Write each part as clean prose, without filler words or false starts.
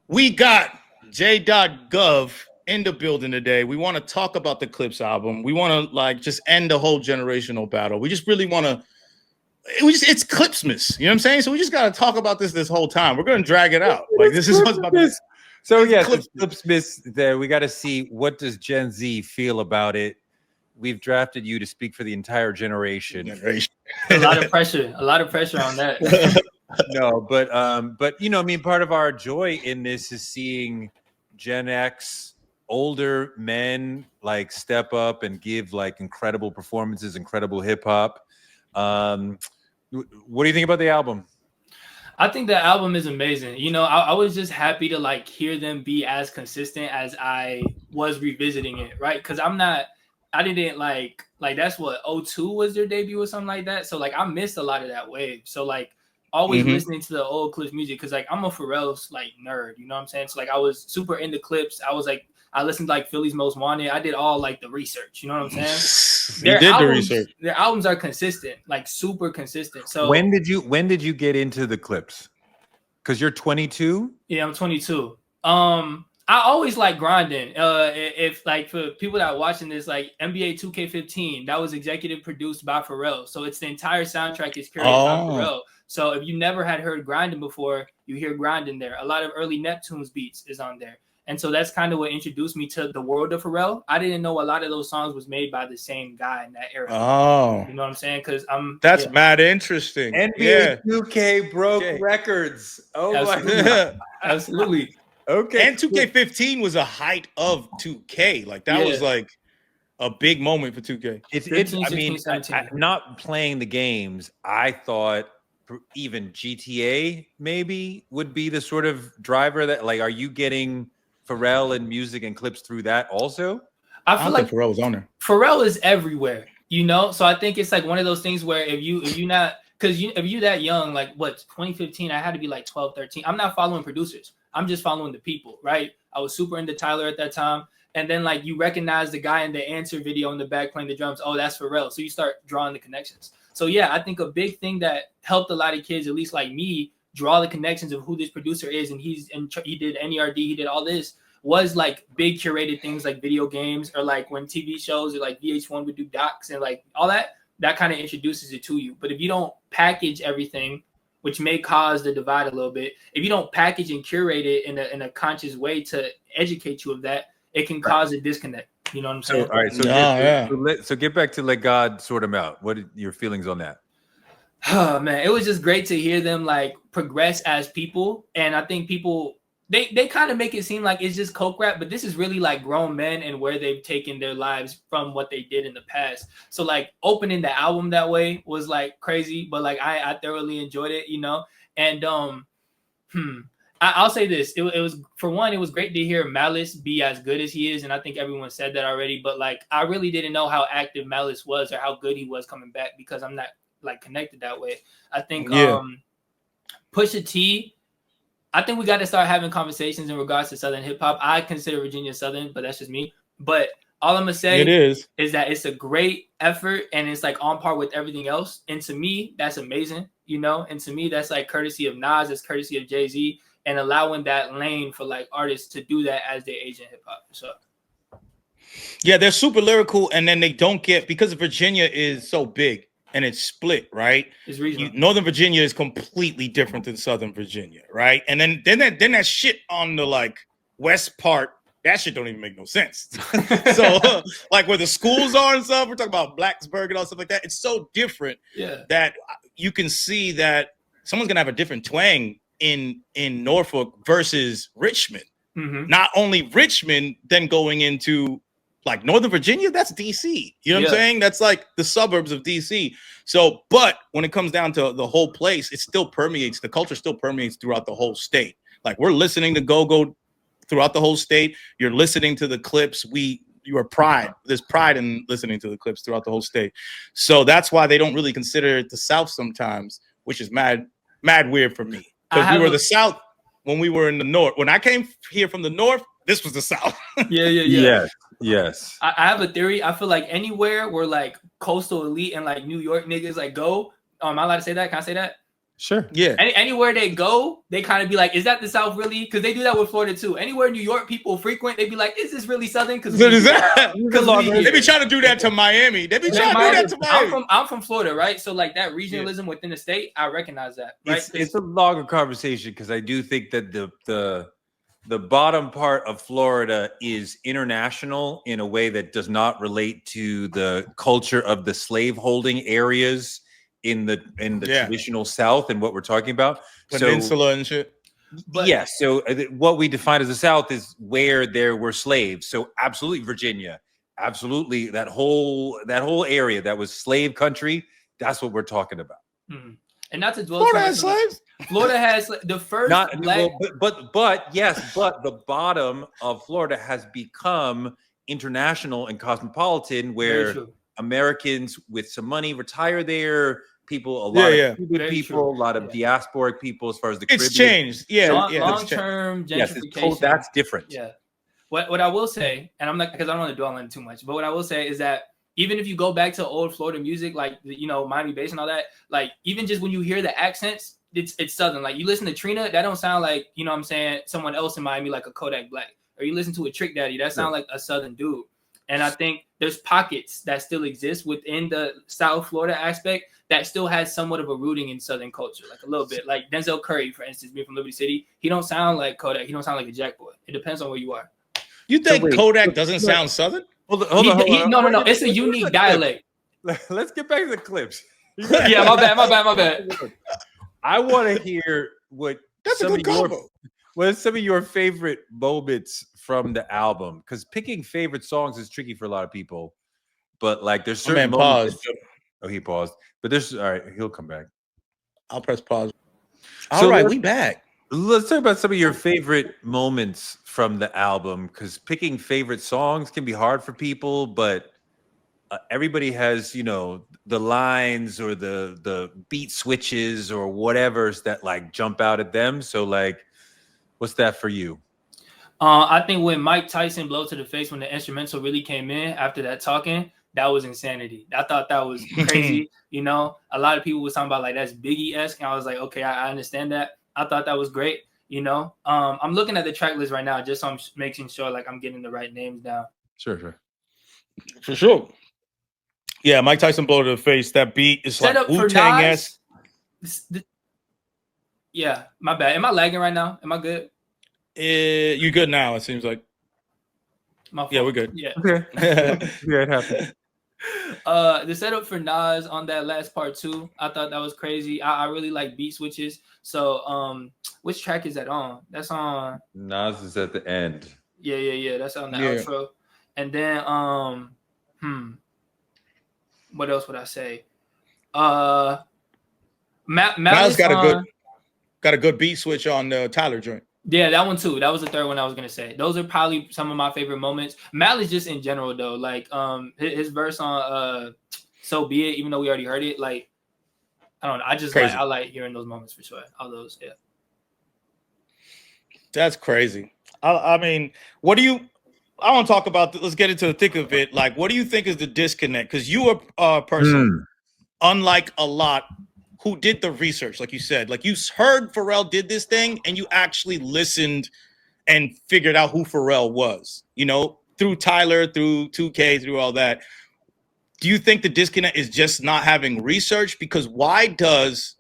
We got J.Gov in the building today. We want to talk about the Clipse album. We want to like just end the whole generational battle. We just really want to. It's Clipsmas. You know what I'm saying? So we just got to talk about this whole time. We're going to drag it out. Like this is what's about to. So yes, it's Clipsmas. There, we got to see what does Gen Z feel about it. We've drafted you to speak for the entire generation. A lot of pressure. A lot of pressure on that. No, but you know, I mean, part of our joy in this is seeing Gen X, older men like step up and give like incredible performances, incredible hip hop. What do you think about the album? I think the album is amazing. You know, I was just happy to like hear them be as consistent as I was revisiting it, right? Because I didn't like that's what 02 was their debut or something like that. So like I missed a lot of that wave. So like always listening to the old Clipse music because like I'm a Pharrell's like nerd, you know what I'm saying? So like I was super into Clipse. I listened to like Philly's Most Wanted. I did all like the research, you know what I'm saying? The research. Their albums are consistent, like super consistent. So when did you get into the Clipse? Because you're 22? Yeah, I'm 22. I always like grinding. If like for people that are watching this, like NBA 2K15, that was executive produced by Pharrell. So it's the entire soundtrack is curated by Pharrell. So if you never had heard grinding before, you hear grinding there. A lot of early Neptune's beats is on there. And so that's kind of what introduced me to the world of Pharrell. I didn't know a lot of those songs was made by the same guy in that era. Oh, you know what I'm saying? Because that's mad interesting. NBA 2K broke records. Oh absolutely. my absolutely. Okay. And 2K15 was a height of 2K. Like that was like a big moment for 2K. It's 15, I mean, 17. Not playing the games, I thought even GTA maybe would be the sort of driver that like, are you getting Pharrell and music and Clipse through that also? I feel like Pharrell was on there. Pharrell is everywhere, you know? So I think it's like one of those things where if you not, because if you that young, like what, 2015, I had to be like 12, 13. I'm not following producers. I'm just following the people, right? I was super into Tyler at that time. And then like you recognize the guy in the Answer video in the back playing the drums. Oh, that's Pharrell. So you start drawing the connections. So yeah, I think a big thing that helped a lot of kids, at least like me, draw the connections of who this producer is. And he did NERD, he did all this, was like big curated things like video games or like when TV shows or like VH1 would do docs and like all that kind of introduces it to you. But if you don't package everything, which may cause the divide a little bit, if you don't package and curate it in a conscious way to educate you of that, it can cause a disconnect. You know what I'm saying? All right. So get back to Let God Sort Them Out. What are your feelings on that? Oh man, it was just great to hear them like progress as people. And I think people they kind of make it seem like it's just coke rap, but this is really like grown men and where they've taken their lives from what they did in the past. So like opening the album that way was like crazy, but like I thoroughly enjoyed it, you know. And I'll say this: it was for one, it was great to hear Malice be as good as he is, and I think everyone said that already. But like I really didn't know how active Malice was or how good he was coming back because I'm not like connected that way. I think Pusha T. I think we got to start having conversations in regards to Southern hip hop. I consider Virginia Southern, but that's just me. But all I'm gonna say is that it's a great effort and it's like on par with everything else. And to me, that's amazing, you know. And to me, that's like courtesy of Nas, it's courtesy of JayZ, and allowing that lane for like artists to do that as they age in hip hop. So yeah, they're super lyrical, and then they don't get because Virginia is so big. And it's split, right? It's regional. Northern Virginia is completely different than Southern Virginia, right? And then that shit on the like west part, that shit don't even make no sense. So like where the schools are and stuff, we're talking about Blacksburg and all stuff like that. It's so different that you can see that someone's gonna have a different twang in Norfolk versus Richmond. Not only Richmond, then going into like Northern Virginia, that's DC. You know what I'm saying? That's like the suburbs of DC. So, but when it comes down to the whole place, it still permeates. The culture still permeates throughout the whole state. Like we're listening to Go-Go throughout the whole state. You're listening to the Clipse. There's pride in listening to the Clipse throughout the whole state. So that's why they don't really consider it the South sometimes, which is mad weird for me. Because we were the South when we were in the North. When I came here from the North, this was the South. Yes. I have a theory. I feel like anywhere where like coastal elite and like New York niggas like go. Am I allowed to say that? Can I say that? Sure. Yeah. Anywhere they go, they kind of be like, "Is that the South really?" Because they do that with Florida too. Anywhere New York people frequent, they be like, "Is this really Southern?" Because What is that? they be trying to do that to Miami. They be trying to do that to Miami. I'm from Florida, right? So like that regionalism within the state, I recognize that. Right? It's a longer conversation because I do think that the bottom part of Florida is international in a way that does not relate to the culture of the slaveholding areas in the traditional South and what we're talking about. Peninsula and shit. But yes, so what we define as the South is where there were slaves. So absolutely Virginia, absolutely that whole area that was slave country. That's what we're talking about. Mm-hmm. And not to dwell. Florida has slaves. Florida has the first black. But yes, but the bottom of Florida has become international and cosmopolitan, where Americans with some money retire there. People, a lot of Cuban people, a lot of diasporic people, as far as the Caribbean. It's changed. Long-term gentrification. Yes, that's different. Yeah. What I will say, and I'm not, because I don't want to dwell on it too much, but what I will say is that even if you go back to old Florida music, like Miami bass and all that, like even just when you hear the accents, it's Southern. Like you listen to Trina, that don't sound like, what I'm saying, someone else in Miami, like a Kodak Black. Or you listen to a Trick Daddy, that sound like a Southern dude. And I think there's pockets that still exist within the South Florida aspect that still has somewhat of a rooting in Southern culture, like a little bit. Like Denzel Curry, for instance, being from Liberty City, he don't sound like Kodak. He don't sound like a Jack Boy. It depends on where you are. You think Kodak doesn't sound Southern? Hold on. No. It's a unique dialect. Let's get back to the Clipse. Yeah, my bad. I want to hear what some of your favorite moments from the album, because picking favorite songs is tricky for a lot of people. But like, there's certain moments. He paused. But there's all right. He'll come back. I'll press pause. All right, we back. Let's talk about some of your favorite moments from the album, because picking favorite songs can be hard for people, but everybody has, the lines or the beat switches or whatever's that like jump out at them. So like, what's that for you? I think when Mike Tyson blow to the face, when the instrumental really came in after that talking, that was insanity. I thought that was crazy. A lot of people were talking about like that's Biggie-esque, and I was like, okay, I understand that. I thought that was great. I'm looking at the track list right now, just so I'm making sure like I'm getting the right names down. Sure. For sure. Yeah, Mike Tyson blow to the face. That beat is set like Wu-Tang-esque. Yeah, my bad. Am I lagging right now? Am I good? You good now? It seems like. Yeah, we're good. Yeah. Okay. Yeah, it happened. The setup for Nas on that last part too, I thought that was crazy. I really like beat switches. So which track is that on? That's on Nas is at the end. Yeah. That's on the outro. And then what else would I say? Malice got a good beat switch on the Tyler joint. Yeah, that one too. That was the third one I was gonna say. Those are probably some of my favorite moments. Malice just in general though, like his verse on So Be It, even though we already heard it, like I don't know. I like hearing those moments for sure. All those, yeah. That's crazy. I mean, what do you? I want to talk about. Let's get into the thick of it. Like, what do you think is the disconnect? Because you are a person, unlike a lot, who did the research, like you said. Like you heard Pharrell did this thing, and you actually listened and figured out who Pharrell was. Through Tyler, through 2K, through all that. Do you think the disconnect is just not having research? Because why does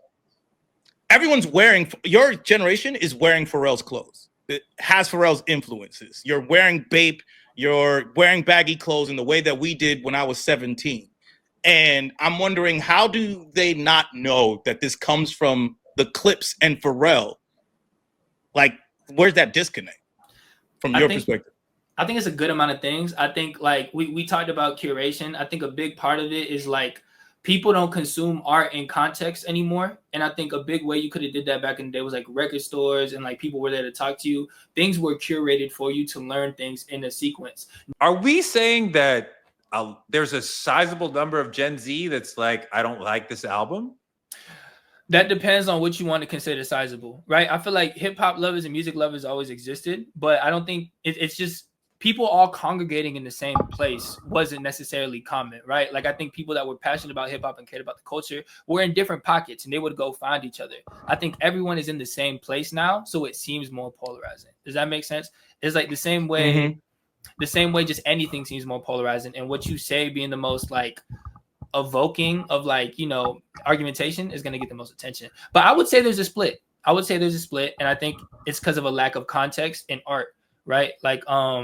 everyone's wearing, your generation is wearing Pharrell's clothes. It has Pharrell's influences. You're wearing Bape, you're wearing baggy clothes in the way that we did when I was 17. And I'm wondering, how do they not know that this comes from the Clipse and Pharrell? Like, where's that disconnect from your perspective? I think it's a good amount of things. I think like we talked about curation. I think a big part of it is like people don't consume art in context anymore. And I think a big way you could have did that back in the day was like record stores and like people were there to talk to you. Things were curated for you to learn things in a sequence. Are we saying that there's a sizable number of Gen Z that's like, I don't like this album? That depends on what you want to consider sizable, right? I feel like hip hop lovers and music lovers always existed, but I don't think it's just people all congregating in the same place wasn't necessarily common, right? Like I think people that were passionate about hip hop and cared about the culture were in different pockets and they would go find each other. I think everyone is in the same place now, so it seems more polarizing. Does that make sense? It's like the same way just anything seems more polarizing, and what you say being the most like evoking of like, you know, argumentation is going to get the most attention. But I would say there's a split. And I think it's because of a lack of context in art, right? Like I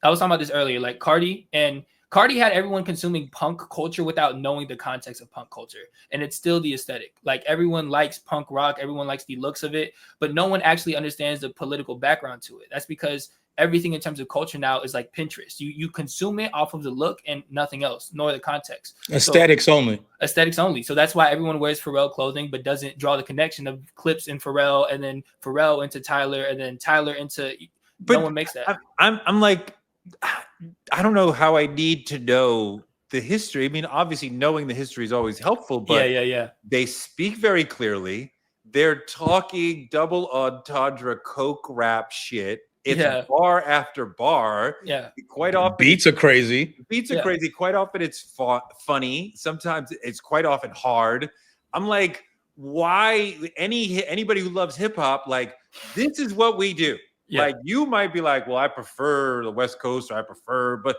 was talking about this earlier, like Cardi had everyone consuming punk culture without knowing the context of punk culture, and it's still the aesthetic. Like everyone likes punk rock, everyone likes the looks of it, but no one actually understands the political background to it. That's because everything in terms of culture now is like Pinterest. You consume it off of the look and nothing else, nor the context. Aesthetics only. So that's why everyone wears Pharrell clothing, but doesn't draw the connection of Clipse and Pharrell, and then Pharrell into Tyler, and then Tyler into. But no one makes that. I'm like, I don't know how I need to know the history. I mean, obviously, knowing the history is always helpful, but they speak very clearly. They're talking double entendre coke rap shit. It's bar after bar. Yeah. Quite often beats are crazy. Crazy. Quite often it's funny. Sometimes it's quite often hard. I'm like, why anybody who loves hip hop, like, this is what we do. Yeah. Like, you might be like, well, I prefer the West Coast, or I prefer, but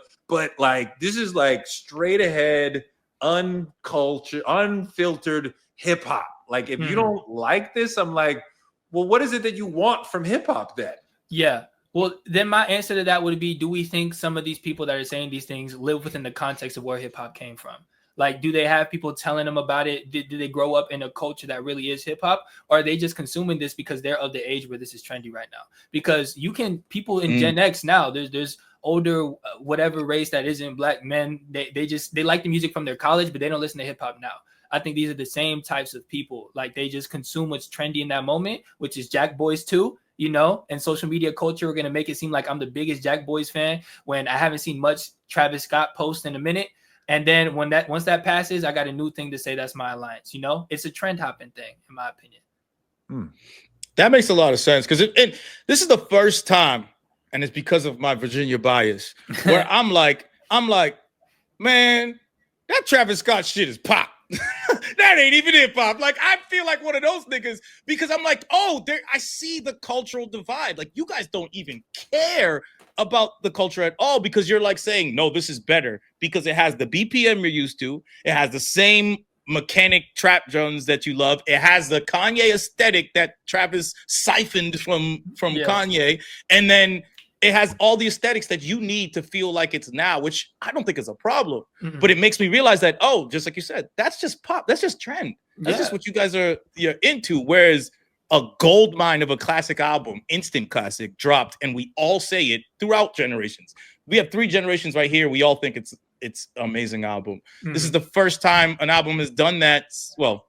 like, this is like straight ahead, uncultured, unfiltered hip hop. Like, if you don't like this, I'm like, well, what is it that you want from hip hop then? Yeah. Well, then my answer to that would be, do we think some of these people that are saying these things live within the context of where hip hop came from? Like, do they have people telling them about it? Do they grow up in a culture that really is hip hop? Or are they just consuming this because they're of the age where this is trendy right now? Because people in Gen X now, there's older, whatever race that isn't black men, they like the music from their college, but they don't listen to hip hop now. I think these are the same types of people. Like, they just consume what's trendy in that moment, which is Jack Boys too. You know, and social media culture are going to make it seem like I'm the biggest Jack Boys fan when I haven't seen much Travis Scott post in a minute. And then once that passes, I got a new thing to say that's my alliance. You know, it's a trend hopping thing, in my opinion. That makes a lot of sense, because this is the first time, and it's because of my Virginia bias, where I'm like, man, that Travis Scott shit is pop. That ain't even hip hop. Like, I feel like one of those niggas, because I'm like, I see the cultural divide. Like, you guys don't even care about the culture at all, because you're like saying, no, this is better because it has the BPM you're used to. It has the same mechanic trap drums that you love. It has the Kanye aesthetic that Travis siphoned from Kanye. And then it has all the aesthetics that you need to feel like it's now, which I don't think is a problem. But it makes me realize that, just like you said, that's just pop. That's just trend. That's just what you guys are into. Whereas a gold mine of a classic album, instant classic, dropped, and we all say it throughout generations. We have 3 generations right here. We all think it's amazing album. This is the first time an album has done that. Well,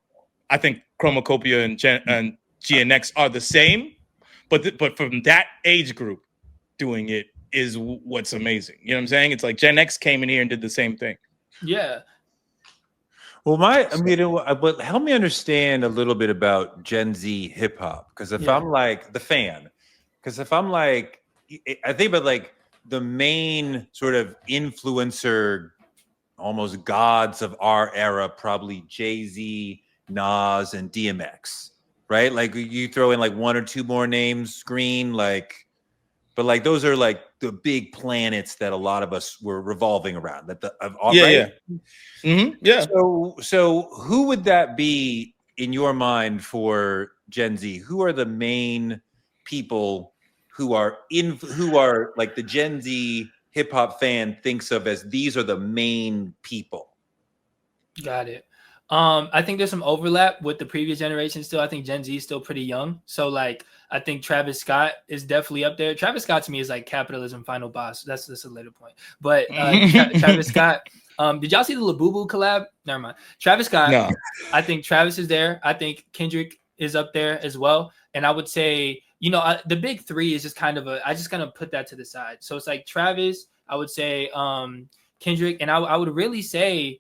I think Chromacopia and GNX are the same, but from that age group, doing it is what's amazing. You know what I'm saying? It's like Gen X came in here and did the same thing. Yeah. Well, but help me understand a little bit about Gen Z hip hop, because if I'm like the fan, because if I'm like, I think about like the main sort of influencer, almost gods of our era, probably JayZ, Nas, and DMX, right? Like, you throw in like 1 or 2 more names, Green, like. But like, those are like the big planets that a lot of us were revolving around. So who would that be in your mind for Gen Z? Who are the main people who are like the Gen Z hip hop fan thinks of as these are the main people? Got it. I think there's some overlap with the previous generation still. I think Gen Z is still pretty young. So like, I think Travis Scott is definitely up there. Travis Scott to me is like capitalism final boss. That's a later point. But Travis Scott, did y'all see the Labubu collab? Never mind. Travis Scott, no. I think Travis is there. I think Kendrick is up there as well. And I would say, the big 3 is just kind of I just kind of put that to the side. So it's like Travis, I would say Kendrick, and I would really say,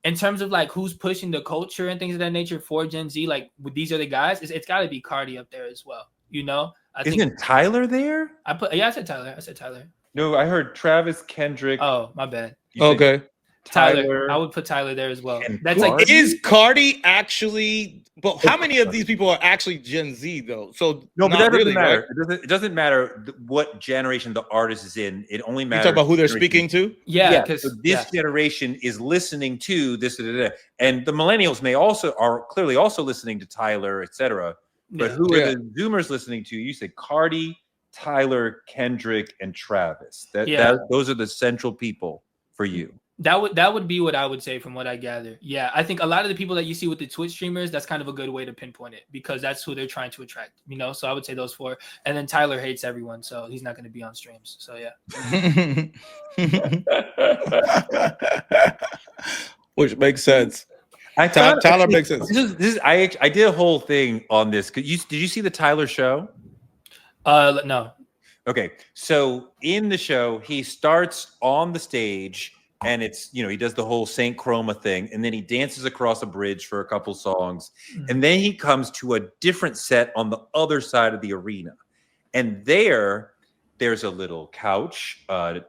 in terms of like who's pushing the culture and things of that nature for Gen Z, like these are the guys, it's got to be Cardi up there as well. Isn't Tyler there? I said Tyler. No, I heard Travis, Kendrick. Oh, my bad. Okay. Tyler. I would put Tyler there as well. That's like is Cardi actually? But how many of these people are actually Gen Z though? So no, but that doesn't really, matter. right? It doesn't matter what generation the artist is in. It only matters. You talk about who they're speaking to. Yeah, because so this generation is listening to this, and the millennials are clearly also listening to Tyler, etc. But who are the Zoomers listening to? You said Cardi, Tyler, Kendrick, and Travis. Those are the central people for you. That would be what I would say from what I gather. Yeah, I think a lot of the people that you see with the Twitch streamers, that's kind of a good way to pinpoint it because that's who they're trying to attract, you know? So I would say those four. And then Tyler hates everyone, so he's not going to be on streams. So yeah. Which makes sense. Tyler makes sense. I did a whole thing on this. Did you see the Tyler show? No. Okay, so in the show, he starts on the stage and it's, he does the whole Saint Chroma thing, and then he dances across a bridge for a couple songs, and then he comes to a different set on the other side of the arena, and there's a little couch, a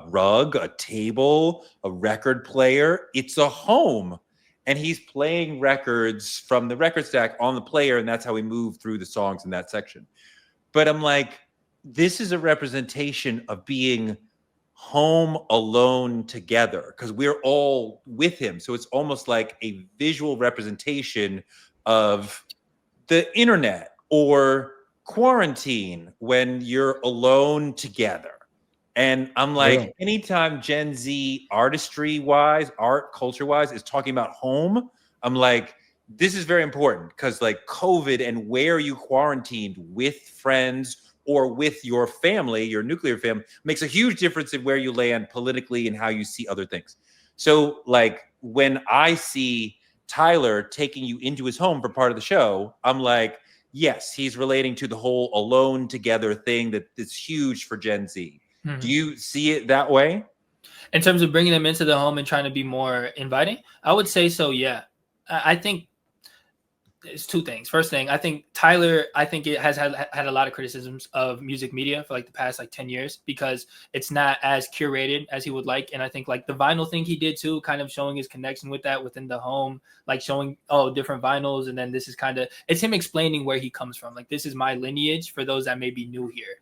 rug, a table, a record player. It's a home, and he's playing records from the record stack on the player, and that's how we move through the songs in that section. But I'm like, this is a representation of being home alone together because we're all with him. So it's almost like a visual representation of the internet or quarantine when you're alone together. And I'm like, anytime Gen Z artistry-wise, art culture-wise is talking about home, I'm like, this is very important because like COVID and where you quarantined with friends or with your family, your nuclear family, makes a huge difference in where you land politically and how you see other things. So like when I see Tyler taking you into his home for part of the show, I'm like, yes, he's relating to the whole alone together thing that's huge for Gen Z. Do you see it that way? In terms of bringing them into the home and trying to be more inviting? I would say so, yeah. I think it's two things. First thing, I think Tyler, it has had a lot of criticisms of music media for like the past like 10 years because it's not as curated as he would like. And I think like the vinyl thing he did too, kind of showing his connection with that within the home, like showing, different vinyls. And then this is it's him explaining where he comes from. Like, this is my lineage for those that may be new here,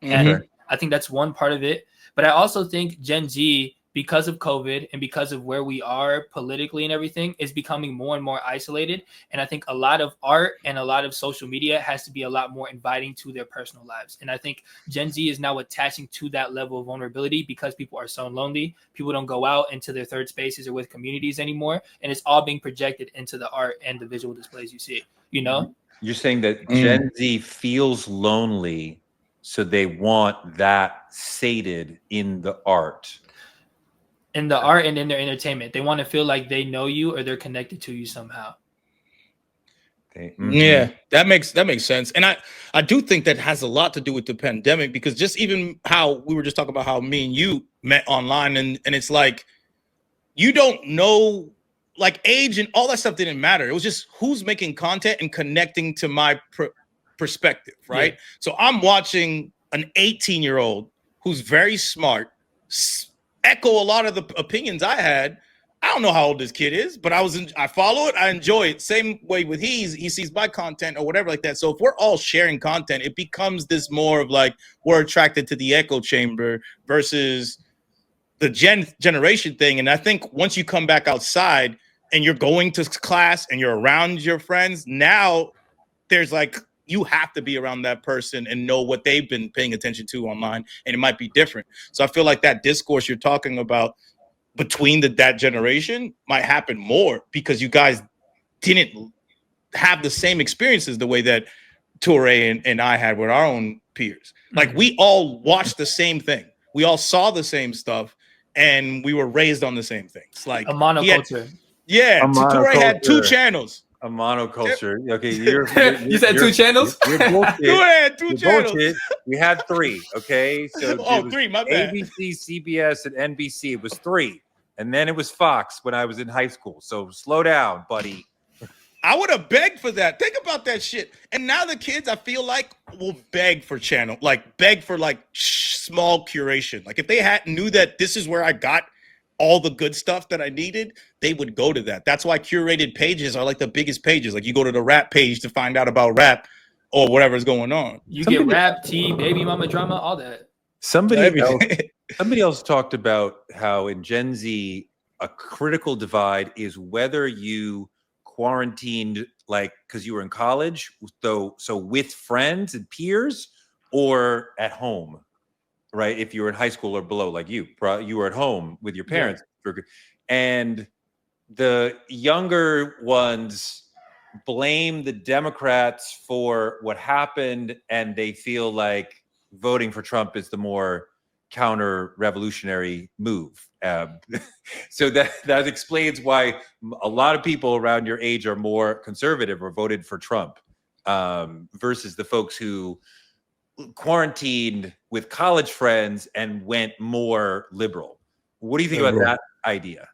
And I think that's one part of it. But I also think Gen Z, because of COVID and because of where we are politically and everything, is becoming more and more isolated. And I think a lot of art and a lot of social media has to be a lot more inviting to their personal lives. And I think Gen Z is now attaching to that level of vulnerability because people are so lonely. People don't go out into their third spaces or with communities anymore. And it's all being projected into the art and the visual displays you see, You're saying that Gen Z feels lonely, so they want that sated in the art. In the art and in their entertainment. They want to feel like they know you or they're connected to you somehow. Yeah, that makes sense. And I do think that has a lot to do with the pandemic because just even how we were just talking about how me and you met online and it's like you don't know, like age and all that stuff didn't matter. It was just who's making content and connecting to my perspective, right? Yeah. So I'm watching an 18-year-old who's very smart echo a lot of the opinions I had. I don't know how old this kid is, but I follow it. I enjoy it. Same way with he sees my content or whatever like that. So if we're all sharing content, it becomes this more of like we're attracted to the echo chamber versus the generation thing. And I think once you come back outside and you're going to class and you're around your friends, now there's like, you have to be around that person and know what they've been paying attention to online, and it might be different. So I feel like that discourse you're talking about between that generation might happen more because you guys didn't have the same experiences the way that Toure and I had with our own peers. Like we all watched the same thing. We all saw the same stuff and we were raised on the same things. Like a monoculture. Toure had 2 channels. A monoculture. Okay, you said 2 channels? You're bullshit. You had 2 channels. Bullshit. We had 3. Okay, so 3. My bad. ABC, CBS, and NBC. It was 3, and then it was Fox when I was in high school. So slow down, buddy. I would have begged for that. Think about that shit. And now the kids, I feel like, will beg for channel, like beg for like small curation. Like if they knew that this is where I got all the good stuff that I needed, they would go to that. That's why curated pages are like the biggest pages. Like you go to the rap page to find out about rap or whatever's going on. You get rap, tea, baby mama drama, all that. Somebody else talked about how in Gen Z, a critical divide is whether you quarantined like because you were in college, so with friends and peers, or at home, right? If you were in high school or below, like you were at home with your parents. Yeah. And the younger ones blame the Democrats for what happened, and they feel like voting for Trump is the more counter-revolutionary move. So that explains why a lot of people around your age are more conservative or voted for Trump versus the folks who quarantined with college friends and went more liberal. What do you think about that idea?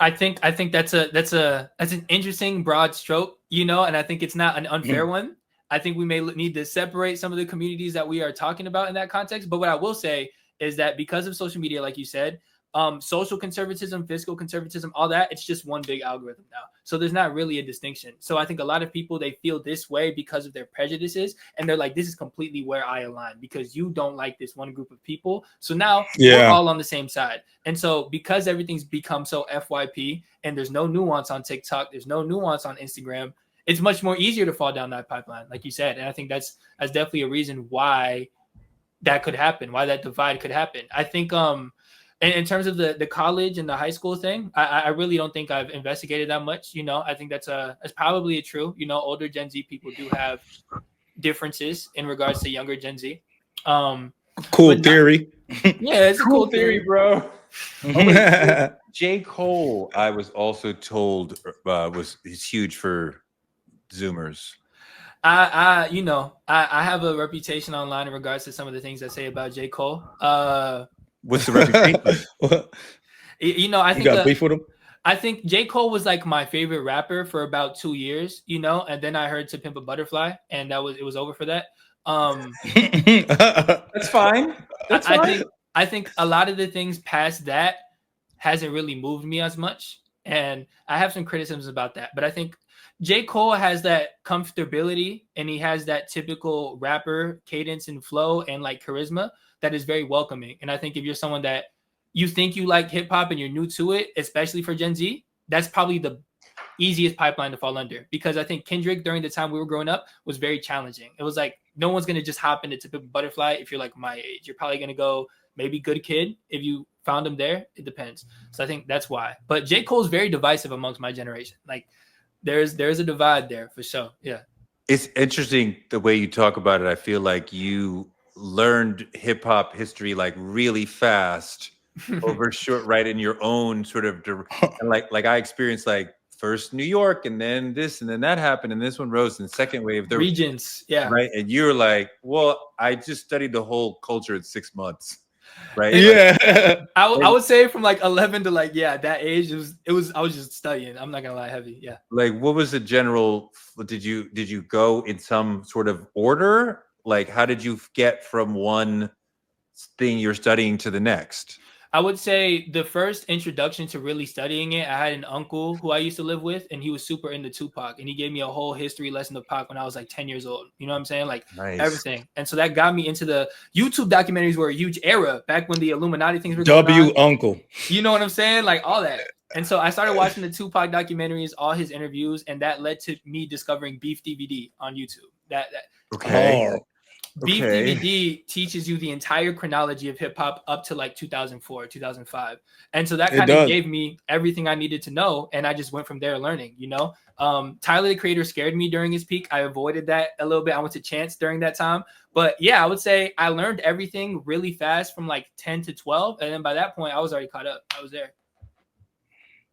I think that's an interesting broad stroke, you know, and I think it's not an unfair one. I think we may need to separate some of the communities that we are talking about in that context. But what I will say is that because of social media, like you said, social conservatism, fiscal conservatism, all that, it's just one big algorithm now. So there's not really a distinction. So I think a lot of people, they feel this way because of their prejudices. And they're like, this is completely where I align because you don't like this one group of people. So now we're all on the same side. And so because everything's become so FYP and there's no nuance on TikTok, there's no nuance on Instagram, it's much more easier to fall down that pipeline, like you said. And I think that's definitely a reason why that could happen, why that divide could happen. I think in terms of the college and the high school thing, I really don't think I've investigated that much. You know, I think that's probably true. You know, older Gen Z people do have differences in regards to younger Gen Z. Cool theory. Yeah, it's a cool theory, bro. J. Cole, I was also told is huge for Zoomers. I have a reputation online in regards to some of the things I say about J. Cole. What's the reputation? You know, I think you got beef with him. I think J. Cole was like my favorite rapper for about 2 years, you know, and then I heard To Pimp a Butterfly, and it was over for that. That's fine. That's fine. I think a lot of the things past that hasn't really moved me as much, and I have some criticisms about that. But I think J. Cole has that comfortability, and he has that typical rapper cadence and flow and like charisma that is very welcoming. And I think if you're someone that you think you like hip hop and you're new to it, especially for Gen Z, that's probably the easiest pipeline to fall under. Because I think Kendrick during the time we were growing up was very challenging. It was like no one's gonna just hop into To Pimp a Butterfly if you're like my age. You're probably gonna go maybe Good Kid if you found him there. It depends. So I think that's why. But J. Cole's very divisive amongst my generation. Like there's a divide there for sure. Yeah. It's interesting the way you talk about it. I feel like you learned hip hop history like really fast over short, right? In your own sort of like I experienced like first New York and then this and then that happened and this one rose in the second wave. The regions, yeah, right. And you're like, well, I just studied the whole culture in 6 months, right? Yeah, I would say from like 11 to like that age it was I was just studying. I'm not gonna lie, heavy. Yeah. Like, what was the general? Did you go in some sort of order? Like, how did you get from one thing you're studying to the next? I would say the first introduction to really studying it, I had an uncle who I used to live with, and he was super into Tupac, and he gave me a whole history lesson of Pac when I was like 10 years old. You know what I'm saying? Like everything. And so that got me into the YouTube documentaries were a huge era back when the Illuminati things were going on. Uncle. You know what I'm saying? Like all that. And so I started watching the Tupac documentaries, all his interviews, and that led to me discovering Beef DVD on YouTube. Okay. Beef DVD teaches you the entire chronology of hip hop up to like 2004, 2005. And so that kind of gave me everything I needed to know. And I just went from there learning, you know. Tyler, the Creator, scared me during his peak. I avoided that a little bit. I went to Chance during that time. But yeah, I would say I learned everything really fast from like 10 to 12. And then by that point, I was already caught up. I was there.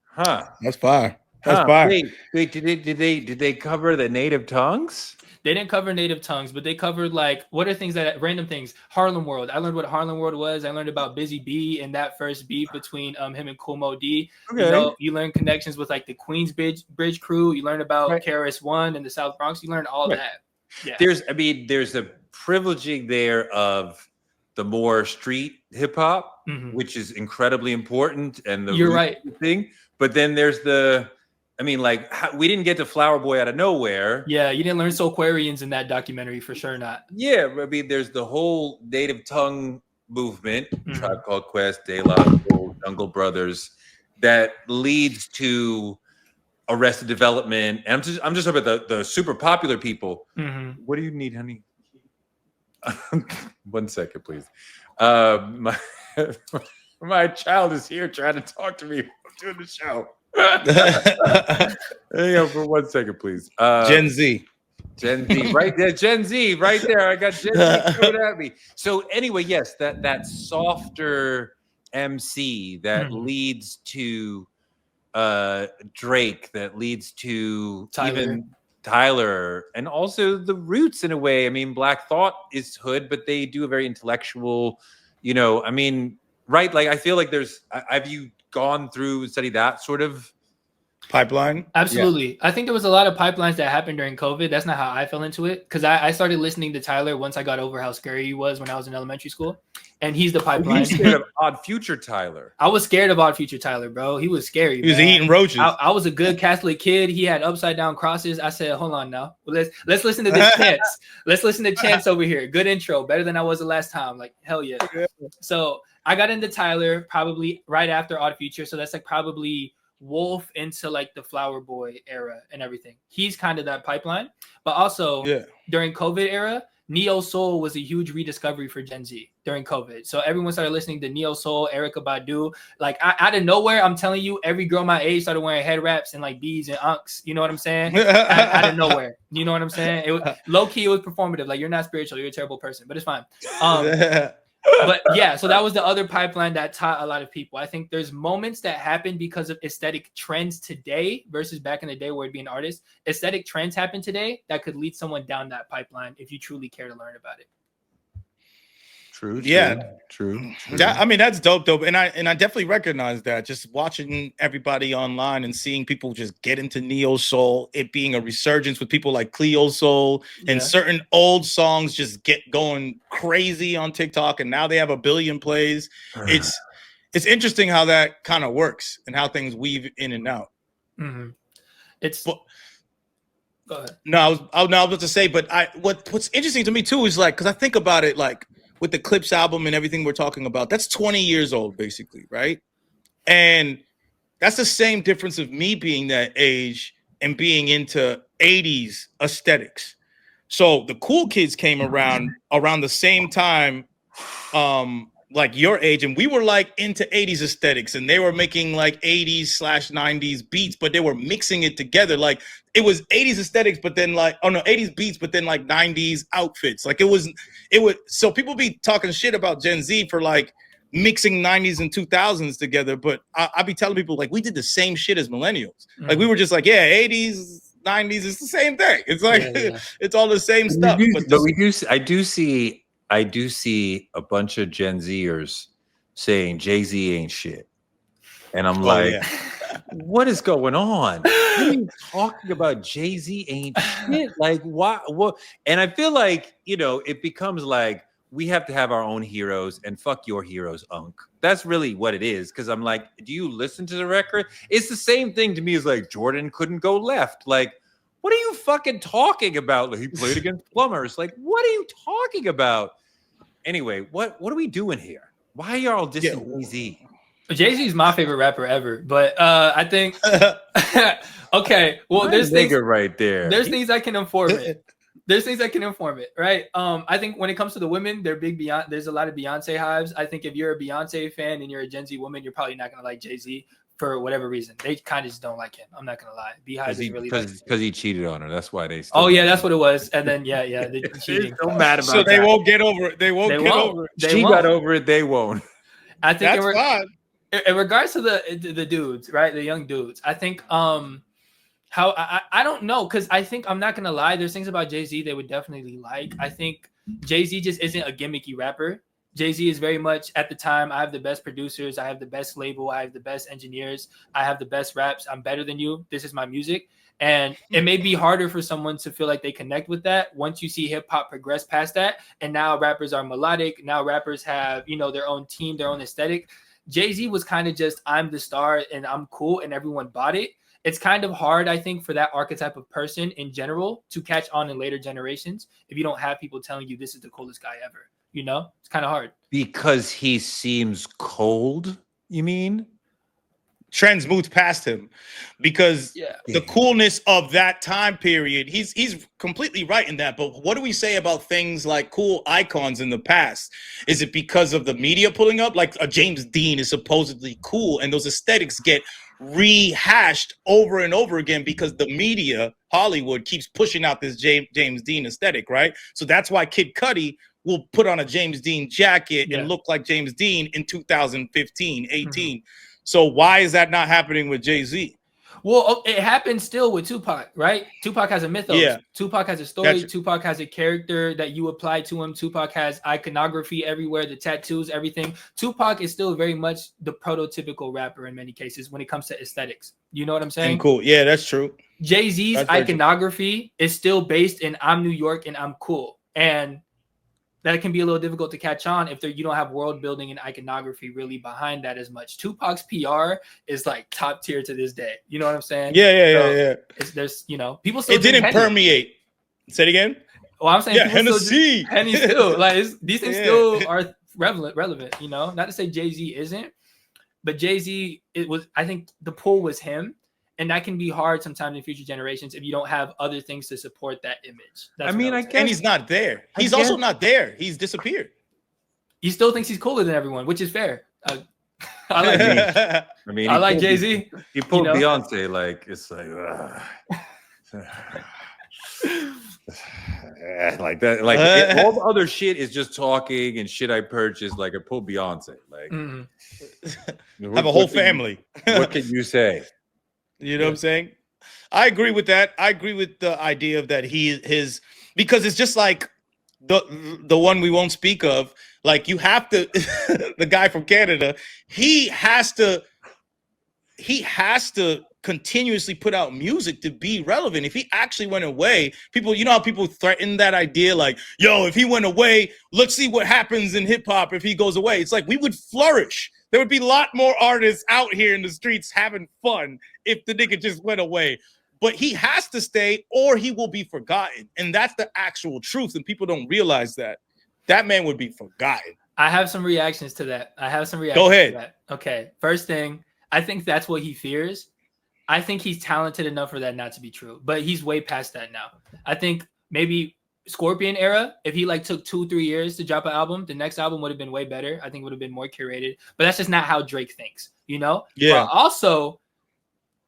Huh. That's fire. That's fire. Wait, did they cover the native tongues? They didn't cover native tongues, but they covered like what are things that random things. Harlem World. I learned what Harlem World was. I learned about Busy B and that first beef between him and Kool Moe Dee. Okay. You know, you learn connections with like the Queensbridge crew. You learn about KRS One and the South Bronx. You learn all that. Yeah. There's a privileging there of the more street hip hop, which is incredibly important, and the you're right thing. But then there's we didn't get to Flower Boy out of nowhere. Yeah, you didn't learn Soulquarians in that documentary for sure. Not. Yeah, I mean, there's the whole native tongue movement, Tribe Called Quest, De La Soul, Jungle Brothers, that leads to Arrested Development. And I'm just talking about the super popular people. What do you need, honey? 1 second, please. My child is here trying to talk to me doing the show. Hang on for 1 second, please. Gen Z right there. Gen Z right there. I got Gen Z coming at me. So anyway, yes, that softer MC that leads to Drake, that leads to even Tyler, and also the Roots in a way. I mean, Black Thought is hood, but they do a very intellectual, right? Like I feel like have you gone through and studied that sort of pipeline? Absolutely. Yeah. I think there was a lot of pipelines that happened during COVID. That's not how I fell into it, because I started listening to Tyler once I got over how scary he was when I was in elementary school, and he's the pipeline. You scared of Odd Future Tyler? I was scared of Odd Future Tyler, bro. He was scary. He was eating roaches. I was a good Catholic kid. He had upside down crosses. I said, hold on now. Let's listen to this chants. Let's listen to chants over here. Good intro. Better than I was the last time. Like, hell yeah. So I got into Tyler probably right after Odd Future. So that's like probably Wolf into like the Flower Boy era and everything. He's kind of that pipeline. But also during COVID era, Neo Soul was a huge rediscovery for Gen Z during COVID. So everyone started listening to Neo Soul, Erykah Badu. Like out of nowhere, I'm telling you, every girl my age started wearing head wraps and like beads and unks. You know what I'm saying? out of nowhere. You know what I'm saying? It was low key. It was performative. Like, you're not spiritual. You're a terrible person, but it's fine. But yeah, so that was the other pipeline that taught a lot of people. I think there's moments that happen because of aesthetic trends today versus back in the day where it'd be an artist. Aesthetic trends happen today that could lead someone down that pipeline if you truly care to learn about it. True. I mean, that's dope. And I definitely recognize that, just watching everybody online and seeing people just get into Neo Soul, it being a resurgence with people like Cleo Soul, and certain old songs just get going crazy on TikTok, and now they have 1 billion plays. It's interesting how that kind of works and how things weave in and out. Go ahead. No, I was about to say, but what's interesting to me too is like, because I think about it like, with the Clipse album and everything we're talking about, that's 20 years old, basically, right? And that's the same difference of me being that age and being into 80s aesthetics. So the cool kids came around the same time, like your age, and we were like into 80s aesthetics, and they were making like 80s/90s beats, but they were mixing it together. Like, it was 80s aesthetics, but then 80s beats, but then like 90s outfits. Like it was so people be talking shit about Gen Z for like mixing 90s and 2000s together, but I be telling people like we did the same shit as millennials. Like we were just like, 80s, 90s is the same thing. It's like it's all the same stuff. I do see a bunch of Gen Zers saying JayZ ain't shit. And I'm what is going on? What are you talking about? JayZ ain't shit. Like, why? What? And I feel like, it becomes like we have to have our own heroes, and fuck your heroes, Unc. That's really what it is. Because I'm like, do you listen to the record? It's the same thing to me as like Jordan couldn't go left. Like, what are you fucking talking about? Like, he played against plumbers. Like, what are you talking about? Anyway, what are we doing here? Why are y'all dissing JayZ? JayZ is my favorite rapper ever, but I think okay. Well, there's things right there. There's things I can inform it. Right? I think when it comes to the women, they're big Beyonce. There's a lot of Beyonce hives. I think if you're a Beyonce fan and you're a Gen Z woman, you're probably not gonna like JayZ for whatever reason. They kind of just don't like him. I'm not gonna lie. Beehive is really because he cheated on her. That's why they. Oh yeah, that's what it was. And then they cheating. So mad about so they won't get over it. They won't get over it. She got over it. They won't. I think that's fine. In regards to the dudes, right, the young dudes, I think How I don't know, because I think, I'm not gonna lie, there's things about JayZ they would definitely like. I think JayZ just isn't a gimmicky rapper. JayZ is very much, at the time, I have the best producers, I have the best label, I have the best engineers, I have the best raps, I'm better than you, this is my music. And it may be harder for someone to feel like they connect with that once you see hip hop progress past that. And now rappers are melodic. Now rappers have, their own team, their own aesthetic. JayZ was kind of just, I'm the star and I'm cool, and everyone bought it. It's kind of hard, I think, for that archetype of person in general to catch on in later generations if you don't have people telling you this is the coolest guy ever. It's kind of hard. Because he seems cold, you mean? Trends moved past him because the coolness of that time period, he's completely right in that. But what do we say about things like cool icons in the past? Is it because of the media pulling up? Like a James Dean is supposedly cool, and those aesthetics get rehashed over and over again because the media, Hollywood, keeps pushing out this James Dean aesthetic, right? So that's why Kid Cudi will put on a James Dean jacket and look like James Dean in 2015, 18. Mm-hmm. So why is that not happening with JayZ? Well, it happens still with Tupac, right? Tupac has a mythos. Yeah. Tupac has a story. Tupac has a character that you apply to him. Tupac has iconography everywhere, the tattoos, everything. Tupac is still very much the prototypical rapper in many cases when it comes to aesthetics. You know what I'm saying? And cool. Yeah, that's true. JayZ's iconography is still based in I'm New York and I'm cool. And that can be a little difficult to catch on if you don't have world building and iconography really behind that as much. Tupac's PR is like top tier to this day. You know what I'm saying? Yeah. There's people still. It didn't permeate. Say it again. Well, I'm saying Hennessy. Henny still like these things still are relevant. Not to say JayZ isn't, but JayZ, I think the pull was him. And that can be hard sometimes in future generations if you don't have other things to support that image. And he's not there. He's also not there. He's disappeared. He still thinks he's cooler than everyone, which is fair. I like I like JayZ. He pulled Beyonce, like it's like like that. Like all the other shit is just talking and shit I purchased. Like I pulled Beyonce. Like have a whole family. What can you say? You know what I'm saying? I agree with that. I agree with the idea of that because it's just like the one we won't speak of. Like you have to, the guy from Canada, he has to continuously put out music to be relevant. If he actually went away, people, how people threaten that idea, like, yo, if he went away, let's see what happens in hip hop if he goes away. It's like we would flourish. There would be a lot more artists out here in the streets having fun if the nigga just went away. But he has to stay or he will be forgotten. And that's the actual truth. And people don't realize that. That man would be forgotten. I have some reactions to that. Go ahead. To that. Okay. First thing, I think that's what he fears. I think he's talented enough for that not to be true. But he's way past that now. I think maybe Scorpion era, if he took 2-3 years to drop an album, the next album would have been way better. I think it would have been more curated, but that's just not how Drake thinks, Yeah. But also,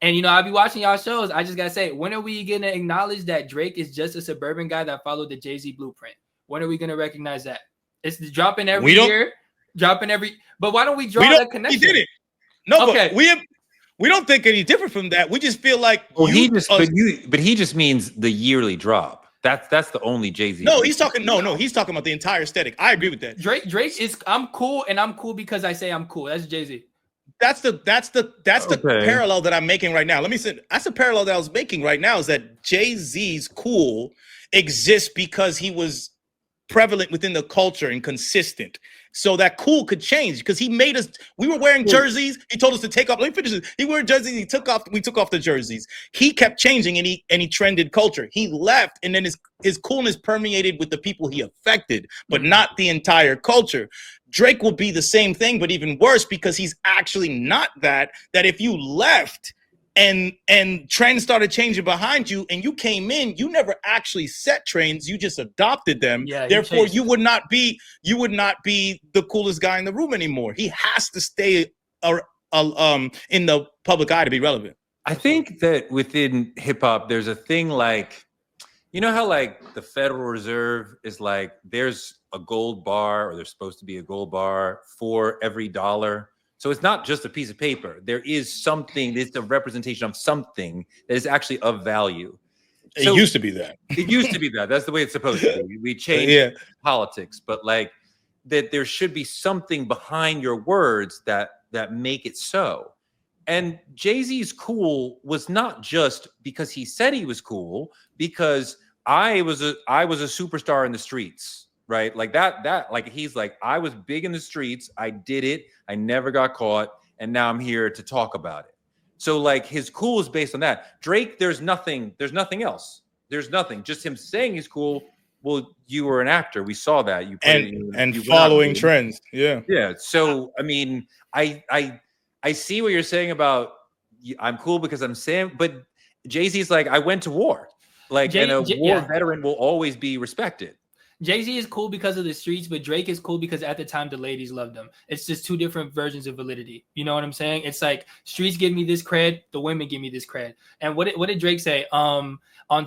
and I'll be watching y'all shows. I just gotta say, when are we gonna acknowledge that Drake is just a suburban guy that followed the JayZ blueprint? When are we gonna recognize that? It's dropping every year, but why don't we draw that connection? He did it. No, okay. But we don't think any different from that. We just feel like but he just means the yearly drop. That's the only JayZ. No, he's talking. No, he's talking about the entire aesthetic. I agree with that. Drake is I'm cool and I'm cool because I say I'm cool. That's JayZ. That's the parallel that I'm making right now. Let me say that's the parallel that I was making right now is that JayZ's cool exists because he was prevalent within the culture and consistent. So that cool could change because he made us. We were wearing jerseys. He told us to take off. Let me finish this. He wore jerseys. We took off the jerseys. He kept changing and he trended culture. He left, and then his coolness permeated with the people he affected, but not the entire culture. Drake will be the same thing, but even worse because he's actually not that. That if you left and trends started changing behind you and you came in, you never actually set trends, you just adopted them. Yeah, therefore you would not be the coolest guy in the room anymore. He has to stay in the public eye to be relevant. I think that within hip hop there's a thing like, how like the Federal Reserve is like there's a gold bar, or there's supposed to be a gold bar for every dollar. So it's not just a piece of paper. There is something. It's a representation of something that is actually of value. It used to be that. It used to be that. That's the way it's supposed to be. We changed politics, but like that, there should be something behind your words that make it so. And JayZ's cool was not just because he said he was cool, because I was a superstar in the streets, right? Like that like he's like, I was big in the streets, I did it, I never got caught, and now I'm here to talk about it. So like his cool is based on that. Drake, there's nothing else. There's nothing. Just him saying he's cool. Well, you were an actor. We saw that. You and following trends. Yeah. Yeah. So I mean, I see what you're saying about I'm cool because I'm Sam, but JayZ's like, I went to war. Like, and a war veteran will always be respected. JayZ is cool because of the streets, but Drake is cool because at the time the ladies loved him. It's just two different versions of validity. You know what I'm saying? It's like streets give me this cred, the women give me this cred. And what did Drake say? On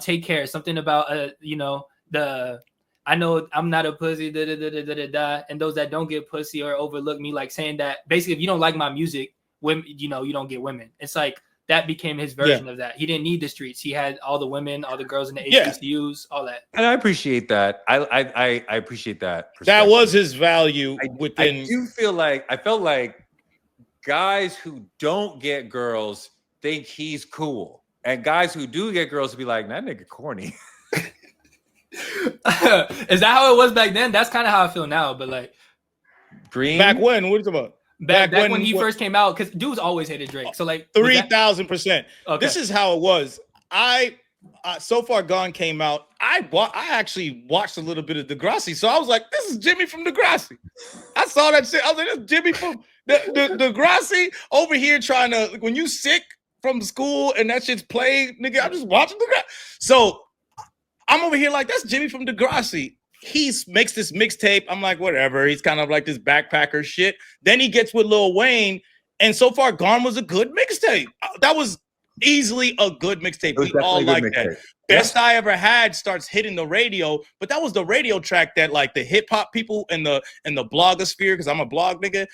Take Care, something about you know, I know I'm not a pussy, and those that don't get pussy or overlook me, like saying that basically if you don't like my music, women, you know, you don't get women. It's like that became his version of that. He didn't need the streets. He had all the women, all the girls in the HBCUs, all that. And I appreciate that. I appreciate that. That was his value within. I do feel like I felt like guys who don't get girls think he's cool, and guys who do get girls will be like, that nigga corny. Is that how it was back then? That's kind of how I feel now. But like, Green back when? What are you talking about? Back when he first came out, because dudes always hated Drake. So like 3,000%. Okay. This is how it was. So Far Gone came out. I actually watched a little bit of Degrassi, so I was like, "This is Jimmy from Degrassi." I saw that shit. I was like, "This is Jimmy from Degrassi over here trying to." When you sick from school and that shit's playing, nigga, I'm just watching Degrassi. So I'm over here like, "That's Jimmy from Degrassi." He makes this mixtape. I'm like, whatever. He's kind of like this backpacker shit. Then he gets with Lil Wayne, and So Far Gone was a good mixtape. That was easily a good mixtape. We all like that. Best I Ever Had starts hitting the radio, but that was the radio track that like the hip hop people and the blogosphere, because I'm a blog nigga,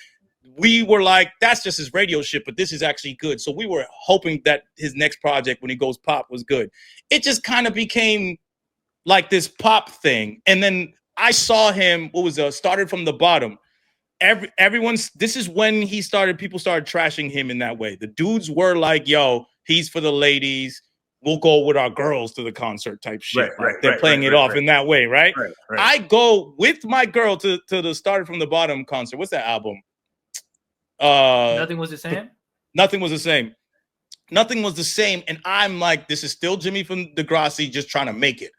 we were like, that's just his radio shit, but this is actually good. So we were hoping that his next project when he goes pop was good. It just kind of became like this pop thing. And then I saw him, started from the bottom. This is when people started trashing him in that way. The dudes were like, yo, he's for the ladies. We'll go with our girls to the concert type shit. They're playing it off in that way, right? I go with my girl to the Started from the Bottom concert. What's that album? Nothing Was the Same? Nothing Was the Same. Nothing was the same. And I'm like, this is still Jimmy from Degrassi just trying to make it.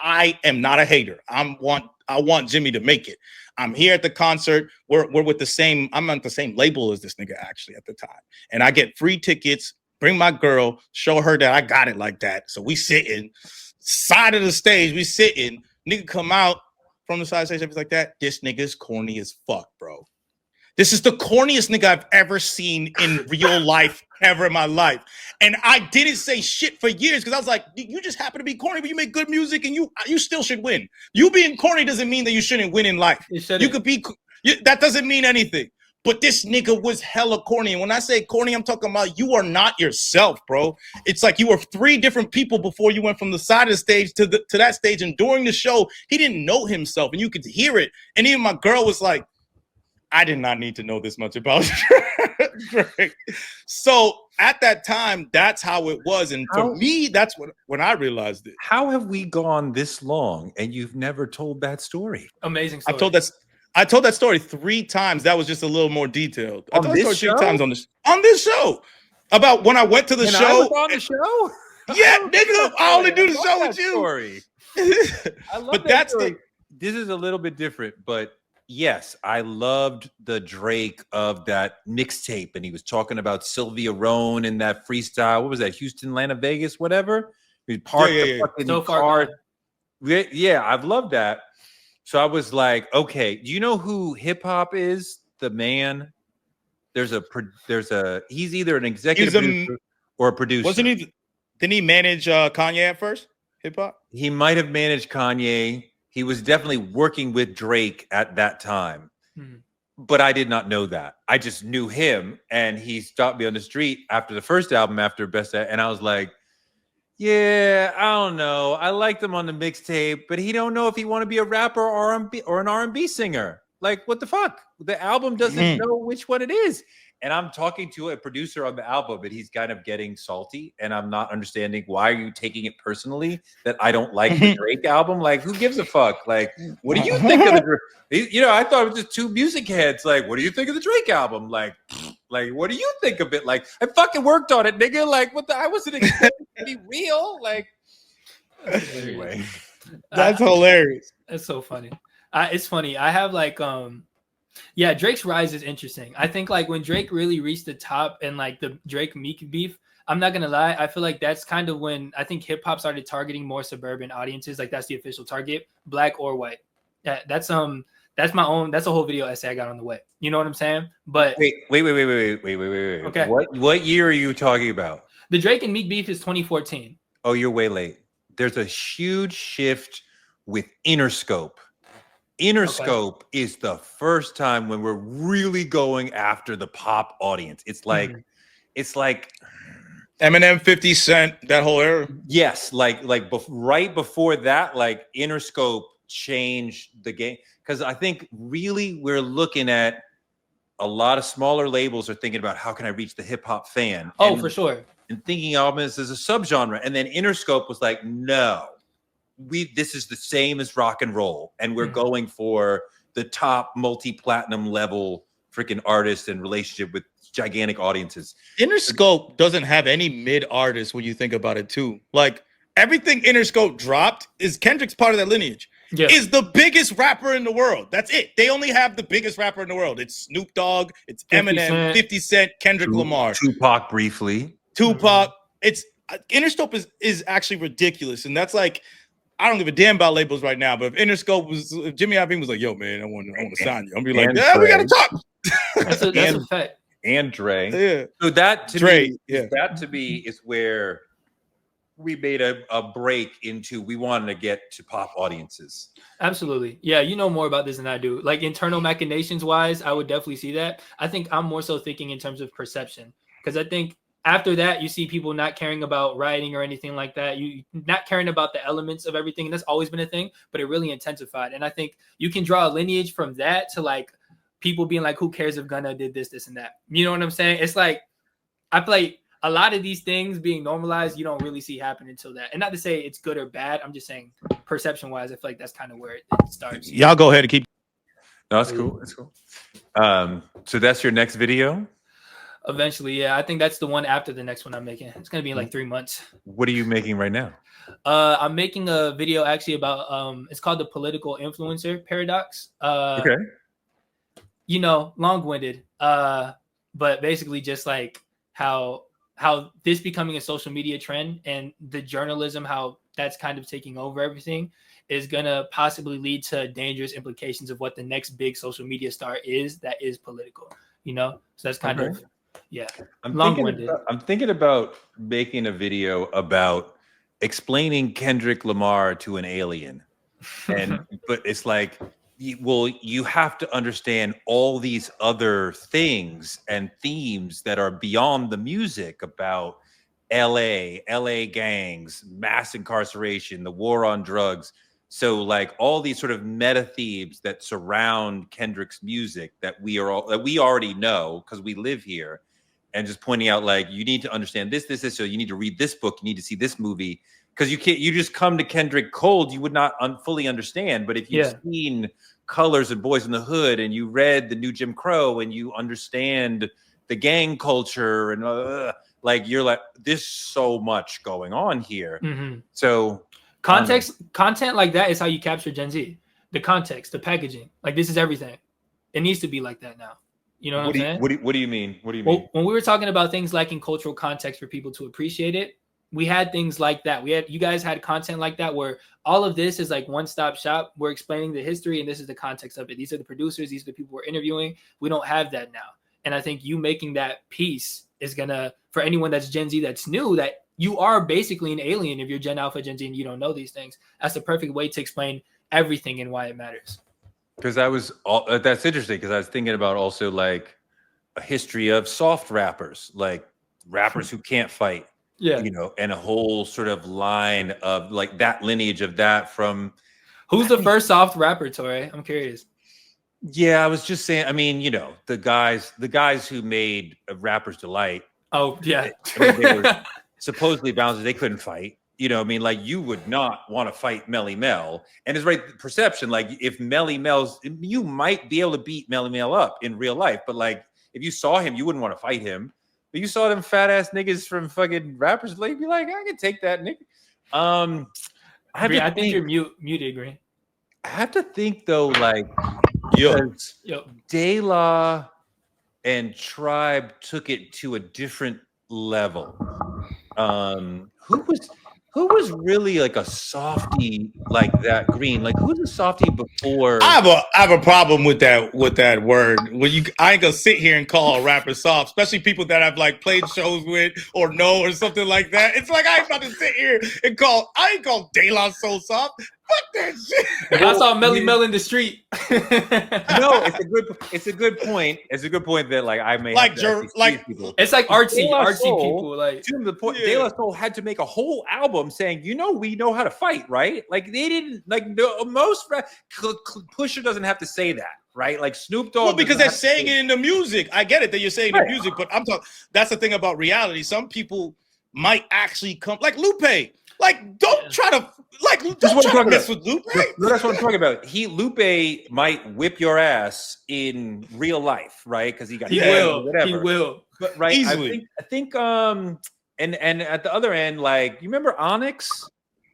I am not a hater. I want Jimmy to make it. I'm here at the concert. We're with the same. I'm on the same label as this nigga actually at the time, and I get free tickets. Bring my girl, show her that I got it like that. So we sitting side of the stage. We sitting. Nigga come out from the side of the stage. It's like that. This nigga's corny as fuck, bro. This is the corniest nigga I've ever seen in real life ever in my life. And I didn't say shit for years because I was like, you just happen to be corny, but you make good music and you still should win. You being corny doesn't mean that you shouldn't win in life. You could be, that doesn't mean anything. But this nigga was hella corny. And when I say corny, I'm talking about you are not yourself, bro. It's like you were 3 different people before you went from the side of the stage to that stage. And during the show, he didn't know himself and you could hear it. And even my girl was like, I did not need to know this much about Drake. So at that time, that's how it was. And for me, that's when I realized it. How have we gone this long and you've never told that story? Amazing story. I told that story 3 times. That was just a little more detailed. I told that story 3 times on this show. About when I went to the show. I was on the show? Yeah, nigga, I only do the show with you. Story. I love but that story. This is a little bit different, but yes, I loved the Drake of that mixtape, and he was talking about Sylvia Rhone and that freestyle. What was that? Houston, Atlanta, Vegas, whatever. He parked the fucking so car. Yeah, I've loved that. So I was like, okay, do you know who hip hop is? The man. He's either an executive producer or a producer. Wasn't he? Didn't he manage Kanye at first? Hip hop. He might have managed Kanye. He was definitely working with Drake at that time. but I did not know that. I just knew him, and he stopped me on the street after the first album, after Best, and I was like, yeah, I don't know. I liked him on the mixtape, but he don't know if he want to be a rapper or R&B or an R&B singer. Like, what the fuck? The album doesn't know which one it is. And I'm talking to a producer on the album, and he's kind of getting salty, and I'm not understanding, why are you taking it personally that I don't like the Drake album? Like, who gives a fuck? Like, what do you think of the, you know, I thought it was just two music heads. Like, what do you think of the Drake album? Like, what do you think of it? Like, I fucking worked on it, nigga. Like, what the, I wasn't expecting it to be real. Like, anyway. That's hilarious. That's so funny. It's funny. I have like, yeah, Drake's rise is interesting. I think like when Drake really reached the top and like the Drake Meek beef, I'm not gonna lie, I feel like that's kind of when I think hip hop started targeting more suburban audiences. Like that's the official target, black or white. That's my own. That's a whole video essay I got on the way. You know what I'm saying? But wait. Okay. What year are you talking about? The Drake and Meek beef is 2014. Oh, you're way late. There's a huge shift with Innerscope. Innerscope is the first time when we're really going after the pop audience. It's like, it's like Eminem, 50 Cent, that whole era. Yes, right before that, like Innerscope changed the game, because I think really we're looking at a lot of smaller labels are thinking about how can I reach the hip hop fan. Oh, for sure. And thinking albums as a subgenre, and then Innerscope was like, no. This is the same as rock and roll, and we're going for the top multi-platinum level freaking artists and relationship with gigantic audiences. Innerscope doesn't have any mid artists when you think about it too. Like everything Innerscope dropped is Kendrick's part of that lineage. Yeah. Is the biggest rapper in the world. That's it. They only have the biggest rapper in the world. It's Snoop Dogg, it's Eminem, 50 Cent, Kendrick Lamar, Tupac briefly. It's Interscope is actually ridiculous, and that's like, I don't give a damn about labels right now, but if Interscope was, if Jimmy Iovine was like, yo, man, I want to sign you, I'm be like, yeah, we gotta talk. That's a fact. And Dre. Yeah. So that to Dre, me, that to me is where we made a break into, we wanted to get to pop audiences. Absolutely. Yeah, you know more about this than I do. Like internal machinations wise, I would definitely see that. I think I'm more so thinking in terms of perception, because I think after that, you see people not caring about writing or anything like that. You not caring about the elements of everything. And that's always been a thing, but it really intensified. And I think you can draw a lineage from that to like people being like, who cares if Gunna did this, this, and that? You know what I'm saying? It's like, I feel like a lot of these things being normalized, you don't really see happen until that. And not to say it's good or bad. I'm just saying perception wise, I feel like that's kind of where it starts. Y'all go ahead and keep. No, that's cool. That's cool. So that's your next video? Eventually, yeah. I think that's the one after the next one I'm making. It's gonna be in like 3 months. What are you making right now? I'm making a video actually about it's called the political influencer paradox. Okay. You know, long-winded. But basically just like how this becoming a social media trend and the journalism, how that's kind of taking over everything, is gonna possibly lead to dangerous implications of what the next big social media star is that is political. You know, so that's kind of. Yeah, I'm thinking about making a video about explaining Kendrick Lamar to an alien, but it's like, well, you have to understand all these other things and themes that are beyond the music about LA gangs, mass incarceration, the war on drugs. So like all these sort of meta themes that surround Kendrick's music that we already know because we live here, and just pointing out like, you need to understand this, so you need to read this book, you need to see this movie, because you just come to Kendrick cold, you would not fully understand. But if you've seen Colors and Boys in the Hood, and you read the new Jim Crow, and you understand the gang culture, and like you're like, there's so much going on here. So content like that is how you capture Gen Z. The context, the packaging, like this is everything. It needs to be like that now. You know what I'm saying? What do you mean? What do you mean? When we were talking about things lacking cultural context for people to appreciate it, we had things like that. You guys had content like that where all of this is like one-stop shop. We're explaining the history and this is the context of it. These are the producers. These are the people we're interviewing. We don't have that now. And I think you making that piece is gonna, for anyone that's Gen Z that's new, that you are basically an alien if you're Gen Alpha, Gen Z, and you don't know these things. That's the perfect way to explain everything and why it matters. Because that's interesting because I was thinking about also like a history of soft rappers, like rappers who can't fight, you know, and a whole sort of line of like that lineage of that from. Who's the first soft rapper, Torre? I'm curious. Yeah, I was just saying, I mean, you know, the guys who made Rapper's Delight. Oh, yeah. I mean, they were supposedly bouncers, they couldn't fight. You know, I mean, like you would not want to fight Melly Mel. And it's right perception. Like if Melly Mel's, you might be able to beat Melly Mel up in real life, but like if you saw him, you wouldn't want to fight him. But you saw them fat ass niggas from fucking Rappers Delight, be like, I can take that nigga. I think you're muted, Green. I have to think though, like, Yo. De La and Tribe took it to a different level. Who was really like a softie like that, Green? Like who's a softie before? I have a problem with that word. When I ain't gonna sit here and call a rapper soft, especially people that I've like played shows with or know or something like that. It's like I ain't about to sit here and I ain't call De La so soft. Fuck that shit. I saw Melly Mel in the street. No, it's a good point. It's a good point that like I may like people. It's like artsy people. Like to the point, De La Soul had to make a whole album saying, you know, we know how to fight, right? Like they didn't like most Pusha doesn't have to say that, right? Like Snoop Dogg. Well, because they're saying it in the music. I get it that you're saying the music, but I'm talking. That's the thing about reality. Some people might actually come like Lupe. Like, don't try to mess with Lupe. No, that's what I'm talking about. Lupe might whip your ass in real life, right? Because he will. But right, easily. I think and at the other end, like you remember Onyx?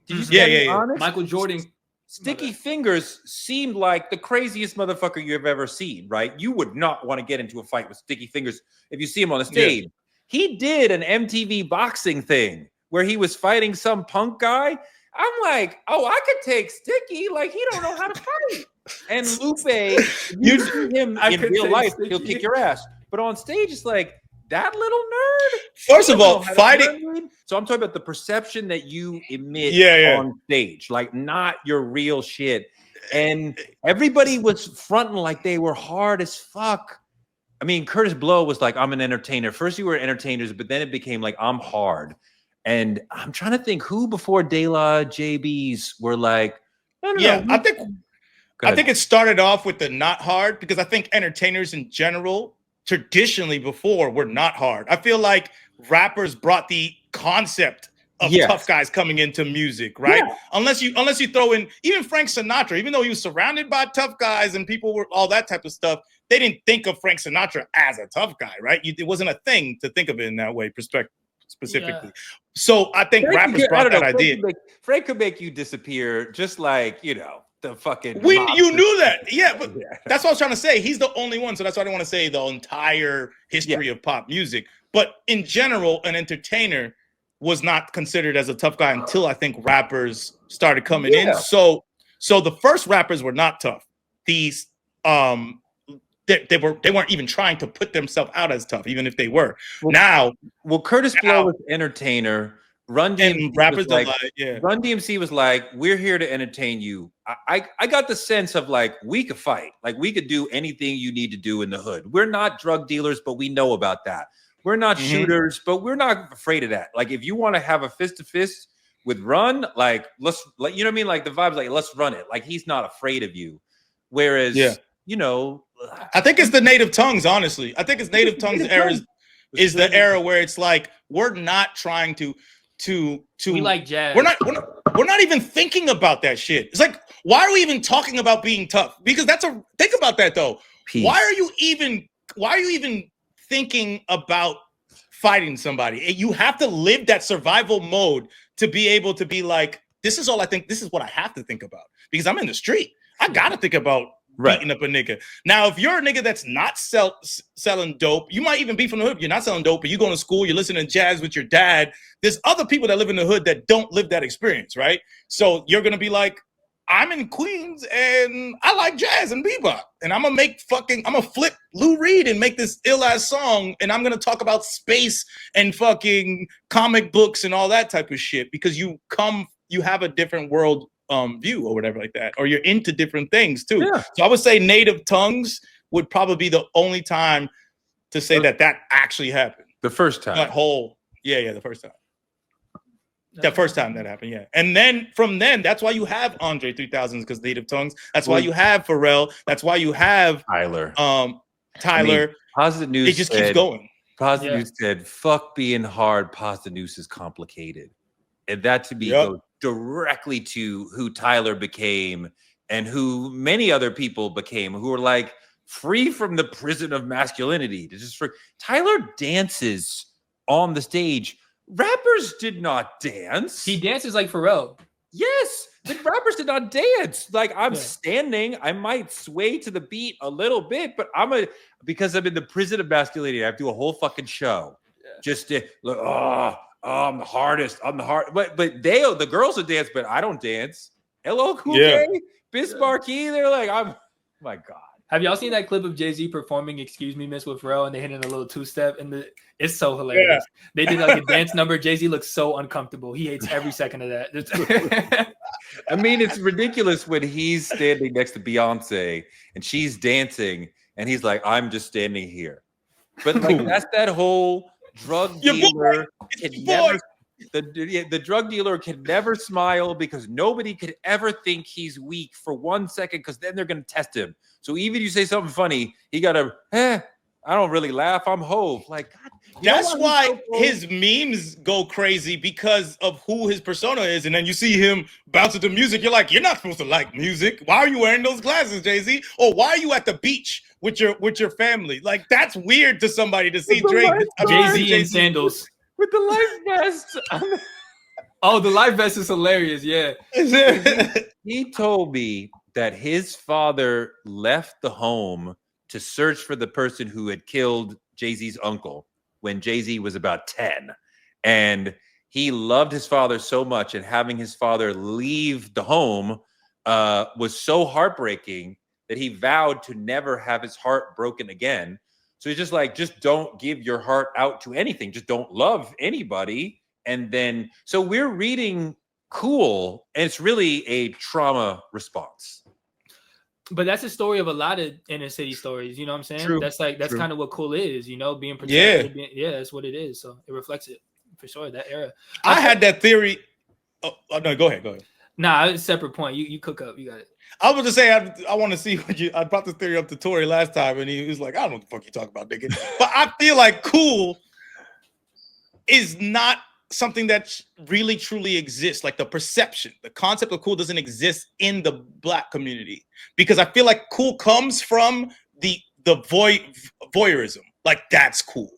Did you see Onyx? Michael Jordan. Sticky Fingers seemed like the craziest motherfucker you've ever seen, right? You would not want to get into a fight with Sticky Fingers if you see him on the stage. Yeah. He did an MTV boxing thing where he was fighting some punk guy. I'm like, oh, I could take Sticky. Like, he don't know how to fight. And Lupe, you see him in real life, he'll kick your ass. But on stage, it's like, that little nerd? First of all, fighting. So I'm talking about the perception that you emit on stage, like not your real shit. And everybody was fronting like they were hard as fuck. I mean, Curtis Blow was like, I'm an entertainer. First you were entertainers, but then it became like, I'm hard. And I'm trying to think who before De La JBs were like, no. I think it started off with the not hard because I think entertainers in general traditionally before were not hard. I feel like rappers brought the concept of tough guys coming into music, right? Yeah. Unless you throw in even Frank Sinatra, even though he was surrounded by tough guys and people were all that type of stuff, they didn't think of Frank Sinatra as a tough guy, right? It wasn't a thing to think of it in that way, specifically. Yeah. So I think rappers brought that idea. Frank could make you disappear just like, you know, the fucking you knew that. Yeah, but that's what I was trying to say. He's the only one. So that's why I don't want to say the entire history of pop music. But in general, an entertainer was not considered as a tough guy until I think rappers started coming in. So the first rappers were not tough. These they weren't even trying to put themselves out as tough, even if they were. Curtis Blow was entertainer. Run DMC was like, we're here to entertain you. I got the sense of like, we could fight. Like we could do anything you need to do in the hood. We're not drug dealers, but we know about that. We're not shooters, but we're not afraid of that. Like if you want to have a fist to fist with Run, like you know what I mean? Like the vibe's like, let's run it. Like he's not afraid of you. Whereas, you know, I think it's the native tongues, honestly. I think it's native tongues era is the era where it's like we're not trying to we like jazz. We're not even thinking about that shit. It's like, why are we even talking about being tough? Because think about that though. Peace. Why are you even thinking about fighting somebody? You have to live that survival mode to be able to be like, this is all I think, this is what I have to think about. Because I'm in the street. I gotta think about beating up a nigga. Now, if you're a nigga that's not selling dope, you might even be from the hood. You're not selling dope, but you're going to school, you're listening to jazz with your dad. There's other people that live in the hood that don't live that experience, right? So you're going to be like, I'm in Queens and I like jazz and bebop. And I'm going to flip Lou Reed and make this ill-ass song. And I'm going to talk about space and fucking comic books and all that type of shit because you have a different world view or whatever like that, or you're into different things too. Yeah. So I would say native tongues would probably be the only time to say that actually happened. The first time. That whole, the first time. The first time that happened, yeah. And then from then, that's why you have Andre 3000s, because native tongues. That's why you have Pharrell. That's why you have Tyler. Tyler. I mean, Positive News. It just keeps going. Positive News said, "Fuck being hard. Positive News is complicated," and that to me goes directly to who Tyler became and who many other people became, who were like free from the prison of masculinity. To just Tyler dances on the stage. Rappers did not dance. He dances like Pharrell. Yes, but rappers did not dance. Like I'm standing, I might sway to the beat a little bit, but because I'm in the prison of masculinity, I have to do a whole fucking show. Just to look, I'm the hardest. I'm the hard. But the girls will dance, but I don't dance. LL Cool J, Bismarcky, they're like, my God. Have y'all seen that clip of JayZ performing "Excuse Me, Miss" with Pharrell, and they hit in a little two-step, and it's so hilarious. They did like a dance number. JayZ looks so uncomfortable. He hates every second of that. I mean, it's ridiculous when he's standing next to Beyonce and she's dancing, and he's like, "I'm just standing here." But like that's that whole drug dealer can never. The drug dealer can never smile because nobody could ever think he's weak for 1 second, because then they're going to test him. So even if you say something funny, he got to, I don't really laugh. I'm Hove. Like, God, that's why his memes go crazy, because of who his persona is. And then you see him bouncing to music. You're like, you're not supposed to like music. Why are you wearing those glasses, JayZ? Or why are you at the beach with your family? Like, that's weird to somebody to see Drake. JayZ in sandals. With the life vest. Oh, the life vest is hilarious. Yeah. He told me that his father left the home to search for the person who had killed JayZ's uncle when JayZ was about 10. And he loved his father so much, and having his father leave the home was so heartbreaking that he vowed to never have his heart broken again. So he's just like, just don't give your heart out to anything. Just don't love anybody. And then, so we're reading Cool, and it's really a trauma response. But that's a story of a lot of inner city stories. You know what I'm saying? True. That's True. kind of what Cool is, being protected. Yeah. That's what it is. So it reflects it for sure, that era. I had that theory. Oh, no, go ahead. Nah, it's a separate point. You cook up. You got it. I was just saying, I want to see what I brought this theory up to Tori last time, and he was like, I don't know what the fuck you talking about, nigga. But I feel like Cool is not something that really truly exists. Like the perception, the concept of cool doesn't exist in the Black community, because I feel like cool comes from the voyeurism. Like, that's cool.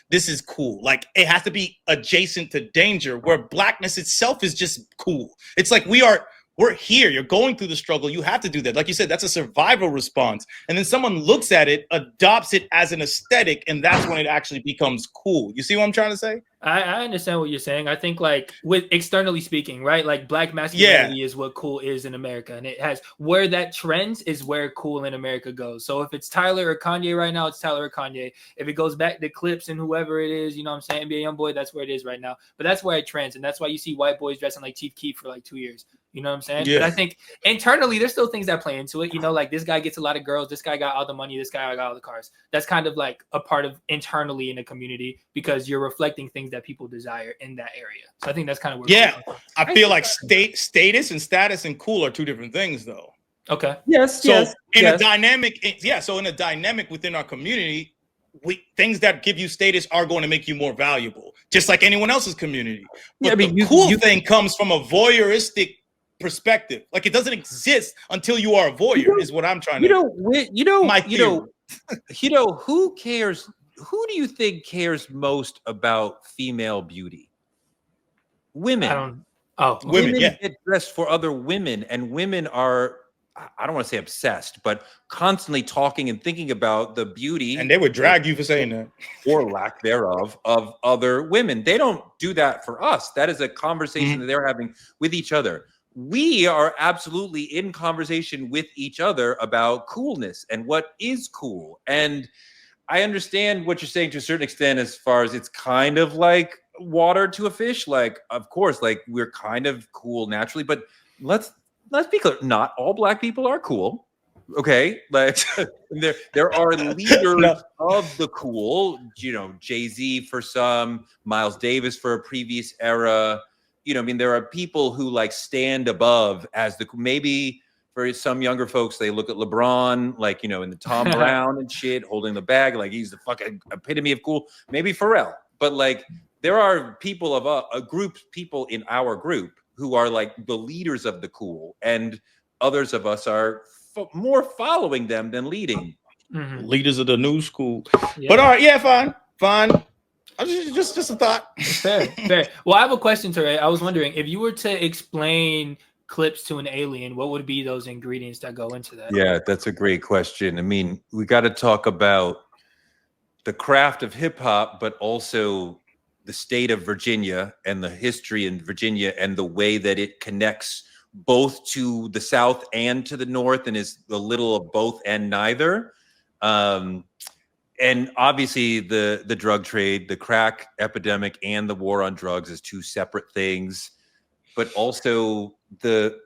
This is cool. Like, it has to be adjacent to danger, where Blackness itself is just cool. It's like we're here. You're going through the struggle. You have to do that. Like you said, that's a survival response. And then someone looks at it, adopts it as an aesthetic, and that's when it actually becomes cool. You see what I'm trying to say? I understand what you're saying. I think, like, with externally speaking, right? Like, Black masculinity is what cool is in America. And it has where that trends is where cool in America goes. So if it's Tyler or Kanye right now, it's Tyler or Kanye. If it goes back to Clipse and whoever it is, you know what I'm saying? NBA Youngboy, that's where it is right now. But that's where it trends. And that's why you see white boys dressing like Chief Keef for like 2 years. You know what I'm saying? Yeah. But I think internally, there's still things that play into it. Like, this guy gets a lot of girls. This guy got all the money. This guy got all the cars. That's kind of like a part of internally in a community, because you're reflecting things that people desire in that area. So I think that's kind of where. I feel like status and cool are two different things, though. Okay. Yes. So in a dynamic, in a dynamic within our community, things that give you status are going to make you more valuable, just like anyone else's community. But the cool thing comes from a voyeuristic perspective. Like, it doesn't exist until you are a voyeur, is what I'm trying to. Who cares? Who do you think cares most about female beauty? Women. Women get dressed for other women, and women are, I don't want to say obsessed, but constantly talking and thinking about the beauty. And they would drag you for saying that. Or lack thereof of other women. They don't do that for us. That is a conversation that they're having with each other. We are absolutely in conversation with each other about coolness and what is cool. And I understand what you're saying to a certain extent, as far as it's kind of like water to a fish. Like, of course, like, we're kind of cool naturally, but let's let's be clear, not all black people are cool. Okay, like there are leaders No. of the cool, you know, JayZ for some, Miles Davis for a previous era. You know, I mean, there are people who like stand above as the maybe for some younger folks, they look at LeBron, like, you know, in the Tom Brown and shit, holding the bag, like he's the fucking epitome of cool. Maybe Pharrell, but like there are people of a group, people in our group who are like the leaders of the cool, and others of us are more following them than leading. Leaders of the new school. Yeah. But all right, yeah, fine. Just a thought. Fair. Well, I have a question, Teray. I was wondering if you were to explain Clipse to an alien, what would be those ingredients that go into that? Yeah, that's a great question. I mean, we got to talk about the craft of hip hop, but also the state of Virginia and the history in Virginia and the way that it connects both to the South and to the North, and is a little of both and neither. And obviously the drug trade, the crack epidemic, and the war on drugs is two separate things, but also the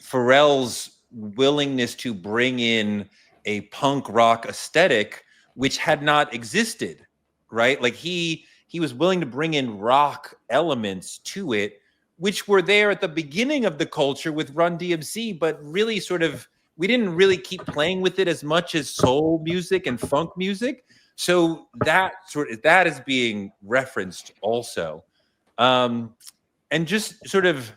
Pharrell's willingness to bring in a punk rock aesthetic, which had not existed, right? Like he was willing to bring in rock elements to it, which were there at the beginning of the culture with Run DMC, but really sort of, we didn't really keep playing with it as much as soul music and funk music. So that is being referenced also. And just sort of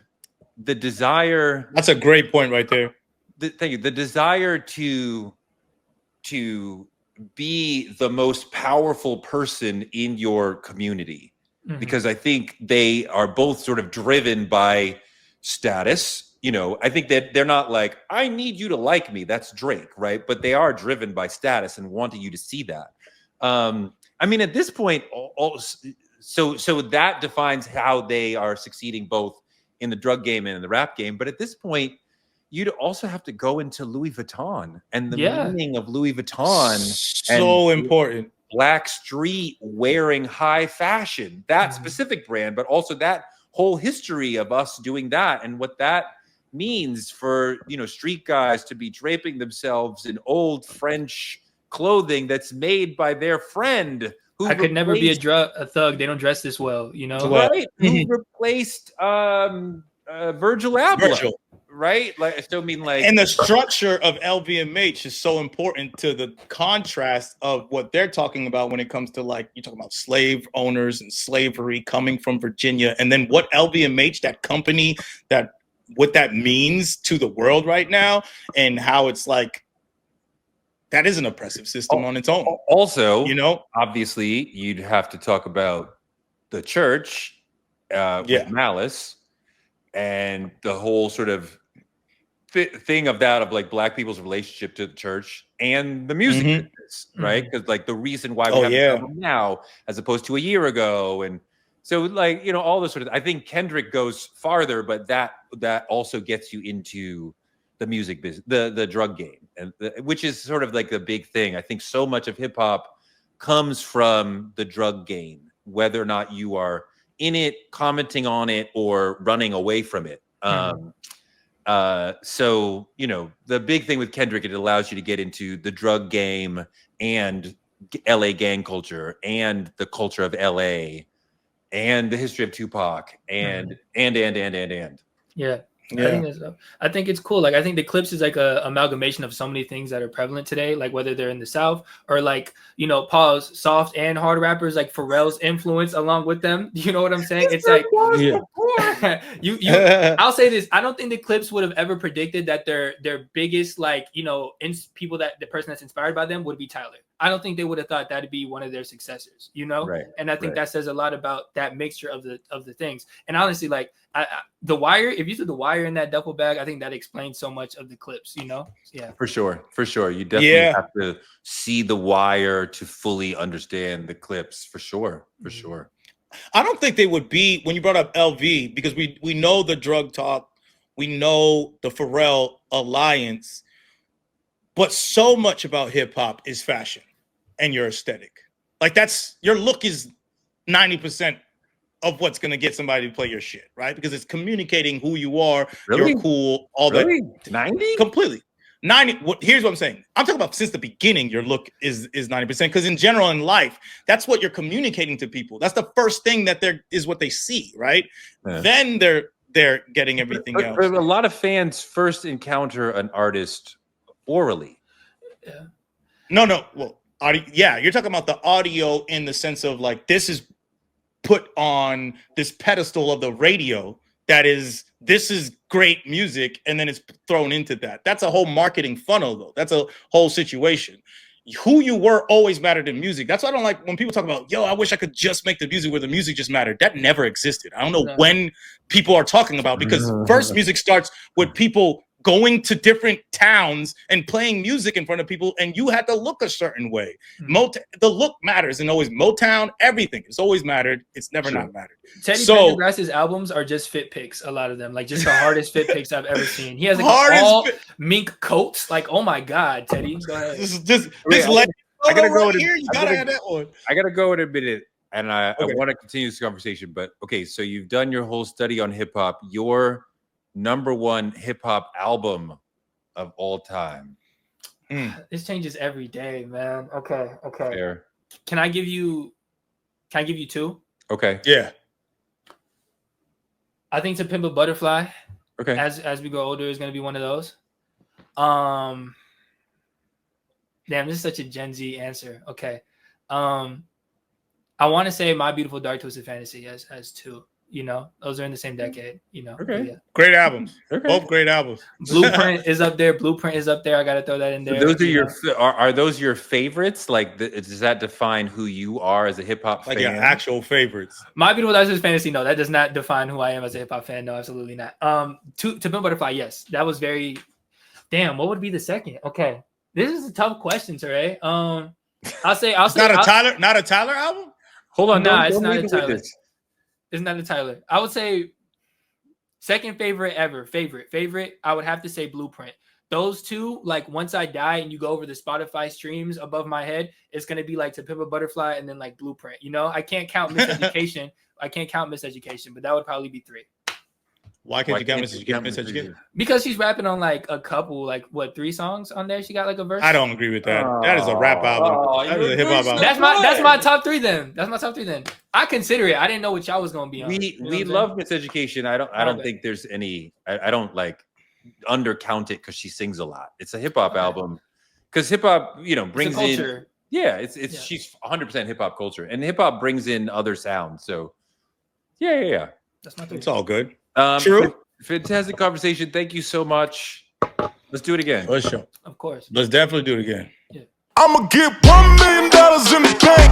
the desire. That's a great point right there. Thank you. The desire to be the most powerful person in your community. Because I think they are both sort of driven by status. You know, I think that they're not like, I need you to like me. That's Drake, right? But they are driven by status and wanting you to see that. I mean, at this point, so that defines how they are succeeding both in the drug game and in the rap game. But at this point, you'd also have to go into Louis Vuitton and the meaning of Louis Vuitton. So important. Black street wearing high fashion, that specific brand, but also that whole history of us doing that and what that means for, you know, street guys to be draping themselves in old French clothing that's made by their friend who I could never be a thug. They don't dress this well, you know? Right. Who replaced Virgil Abloh. Right? Like, so I mean, like, and the structure of LVMH is so important to the contrast of what they're talking about when it comes to, like, you talk about slave owners and slavery coming from Virginia, and then what LVMH, that company, that what that means to the world right now, and how it's like that is an oppressive system on its own. Also, you know, obviously, you'd have to talk about the church with Malice and the whole sort of thing of that, of like black people's relationship to the church and the music business, right? Because like the reason why we have an album now as opposed to a year ago, and so like, you know, all this sort of, I think Kendrick goes farther, but that also gets you into the music business, the drug game, and which is sort of like the big thing. I think so much of hip hop comes from the drug game, whether or not you are in it, commenting on it, or running away from it. So, you know, the big thing with Kendrick, it allows you to get into the drug game and LA gang culture and the culture of LA and the history of Tupac and. Yeah. I think it's cool. Like, I think the Clipse is like a amalgamation of so many things that are prevalent today, like whether they're in the South or, like, you know, pause, soft and hard rappers, like Pharrell's influence along with them. You know what I'm saying? It's like, I'll say this. I don't think the Clipse would have ever predicted that their biggest, like, you know, people that the person that's inspired by them would be Tyler. I don't think they would have thought that'd be one of their successors, you know? Right. And I think that says a lot about that mixture of the things. And honestly, like, The Wire, if you threw The Wire in that duffel bag, I think that explains so much of the Clipse, you know? Yeah. For sure. You definitely have to see The Wire to fully understand the Clipse, for sure. I don't think they would be, when you brought up LV, because we know the drug talk, we know the Pharrell alliance, but so much about hip hop is fashion and your aesthetic. Like, that's, your look is 90% of what's going to get somebody to play your shit, right? Because it's communicating who you are, Really? you're cool, all Really? that. 90? Completely. 90. Here's what I'm saying. I'm talking about since the beginning, your look is 90%. Because in general, in life, that's what you're communicating to people. That's the first thing that is what they see, right? Yeah. Then they're getting everything else. But a lot of fans first encounter an artist orally. Yeah. No. Well, audio, yeah, you're talking about the audio in the sense of like this is put on this pedestal of the radio this is great music, and then it's thrown into that. That's a whole marketing funnel, though. That's a whole situation. Who you were always mattered in music. That's why I don't like when people talk about, yo, I wish I could just make the music where the music just mattered. That never existed. I don't know when people are talking about, because first music starts with people going to different towns and playing music in front of people, and you had to look a certain way. The look matters, and always Motown, everything. It's always mattered. It's never not mattered. Teddy Pendergrass's albums are just fit picks, a lot of them. Like just the hardest fit picks I've ever seen. He has like all mink coats. Like, oh my God, Teddy. Go ahead. I gotta go here. You gotta have that one. I gotta go in a minute, and I want to continue this conversation. But okay, so you've done your whole study on hip hop. Your #1 hip hop album of all time. This changes every day, man. Okay. Fair. Can I give you 2? Okay. Yeah. I think To Pimp a Butterfly. Okay. As we go older is gonna be one of those. Damn, this is such a Gen Z answer. Okay. I want to say My Beautiful Dark Twisted Fantasy as 2. You know, those are in the same decade. You know, okay. Great albums. Both great albums. Blueprint is up there. I gotta throw that in there. So those are are those your favorites? Like, does that define who you are as a hip hop fan? Like your actual favorites. My Beautiful Dark Twisted Fantasy. No, that does not define who I am as a hip hop fan. No, absolutely not. To Pimp Butterfly. Yes, that was very. Damn, what would be the second? Okay, this is a tough question, Teray. I'll say not a Tyler album. Hold on, nah, it's not a Tyler. It's not a Tyler. I would say second favorite ever. Favorite. I would have to say Blueprint. Those two, like once I die and you go over the Spotify streams above my head, it's gonna be like To Pimp a Butterfly and then like Blueprint. You know, I can't count Miseducation. But that would probably be 3. Why can't you count Miseducation? Because she's rapping on like a couple, like 3 songs on there. She got like a verse. I don't agree with that. That is a rap album. That is a hip hop album. That's my top 3 then. I consider it. I didn't know what y'all was gonna be on. We love Miseducation. I don't think there's any. I don't like undercount it because she sings a lot. It's a hip hop album because hip hop, brings in. Yeah, it's she's 100% hip hop culture, and hip hop brings in other sounds. So yeah. That's my 3. It's all good. True. Fantastic conversation. Thank you so much. Let's do it again. Let's show. Of course. Let's definitely do it again. Yeah. I'ma get $1 million in the bank.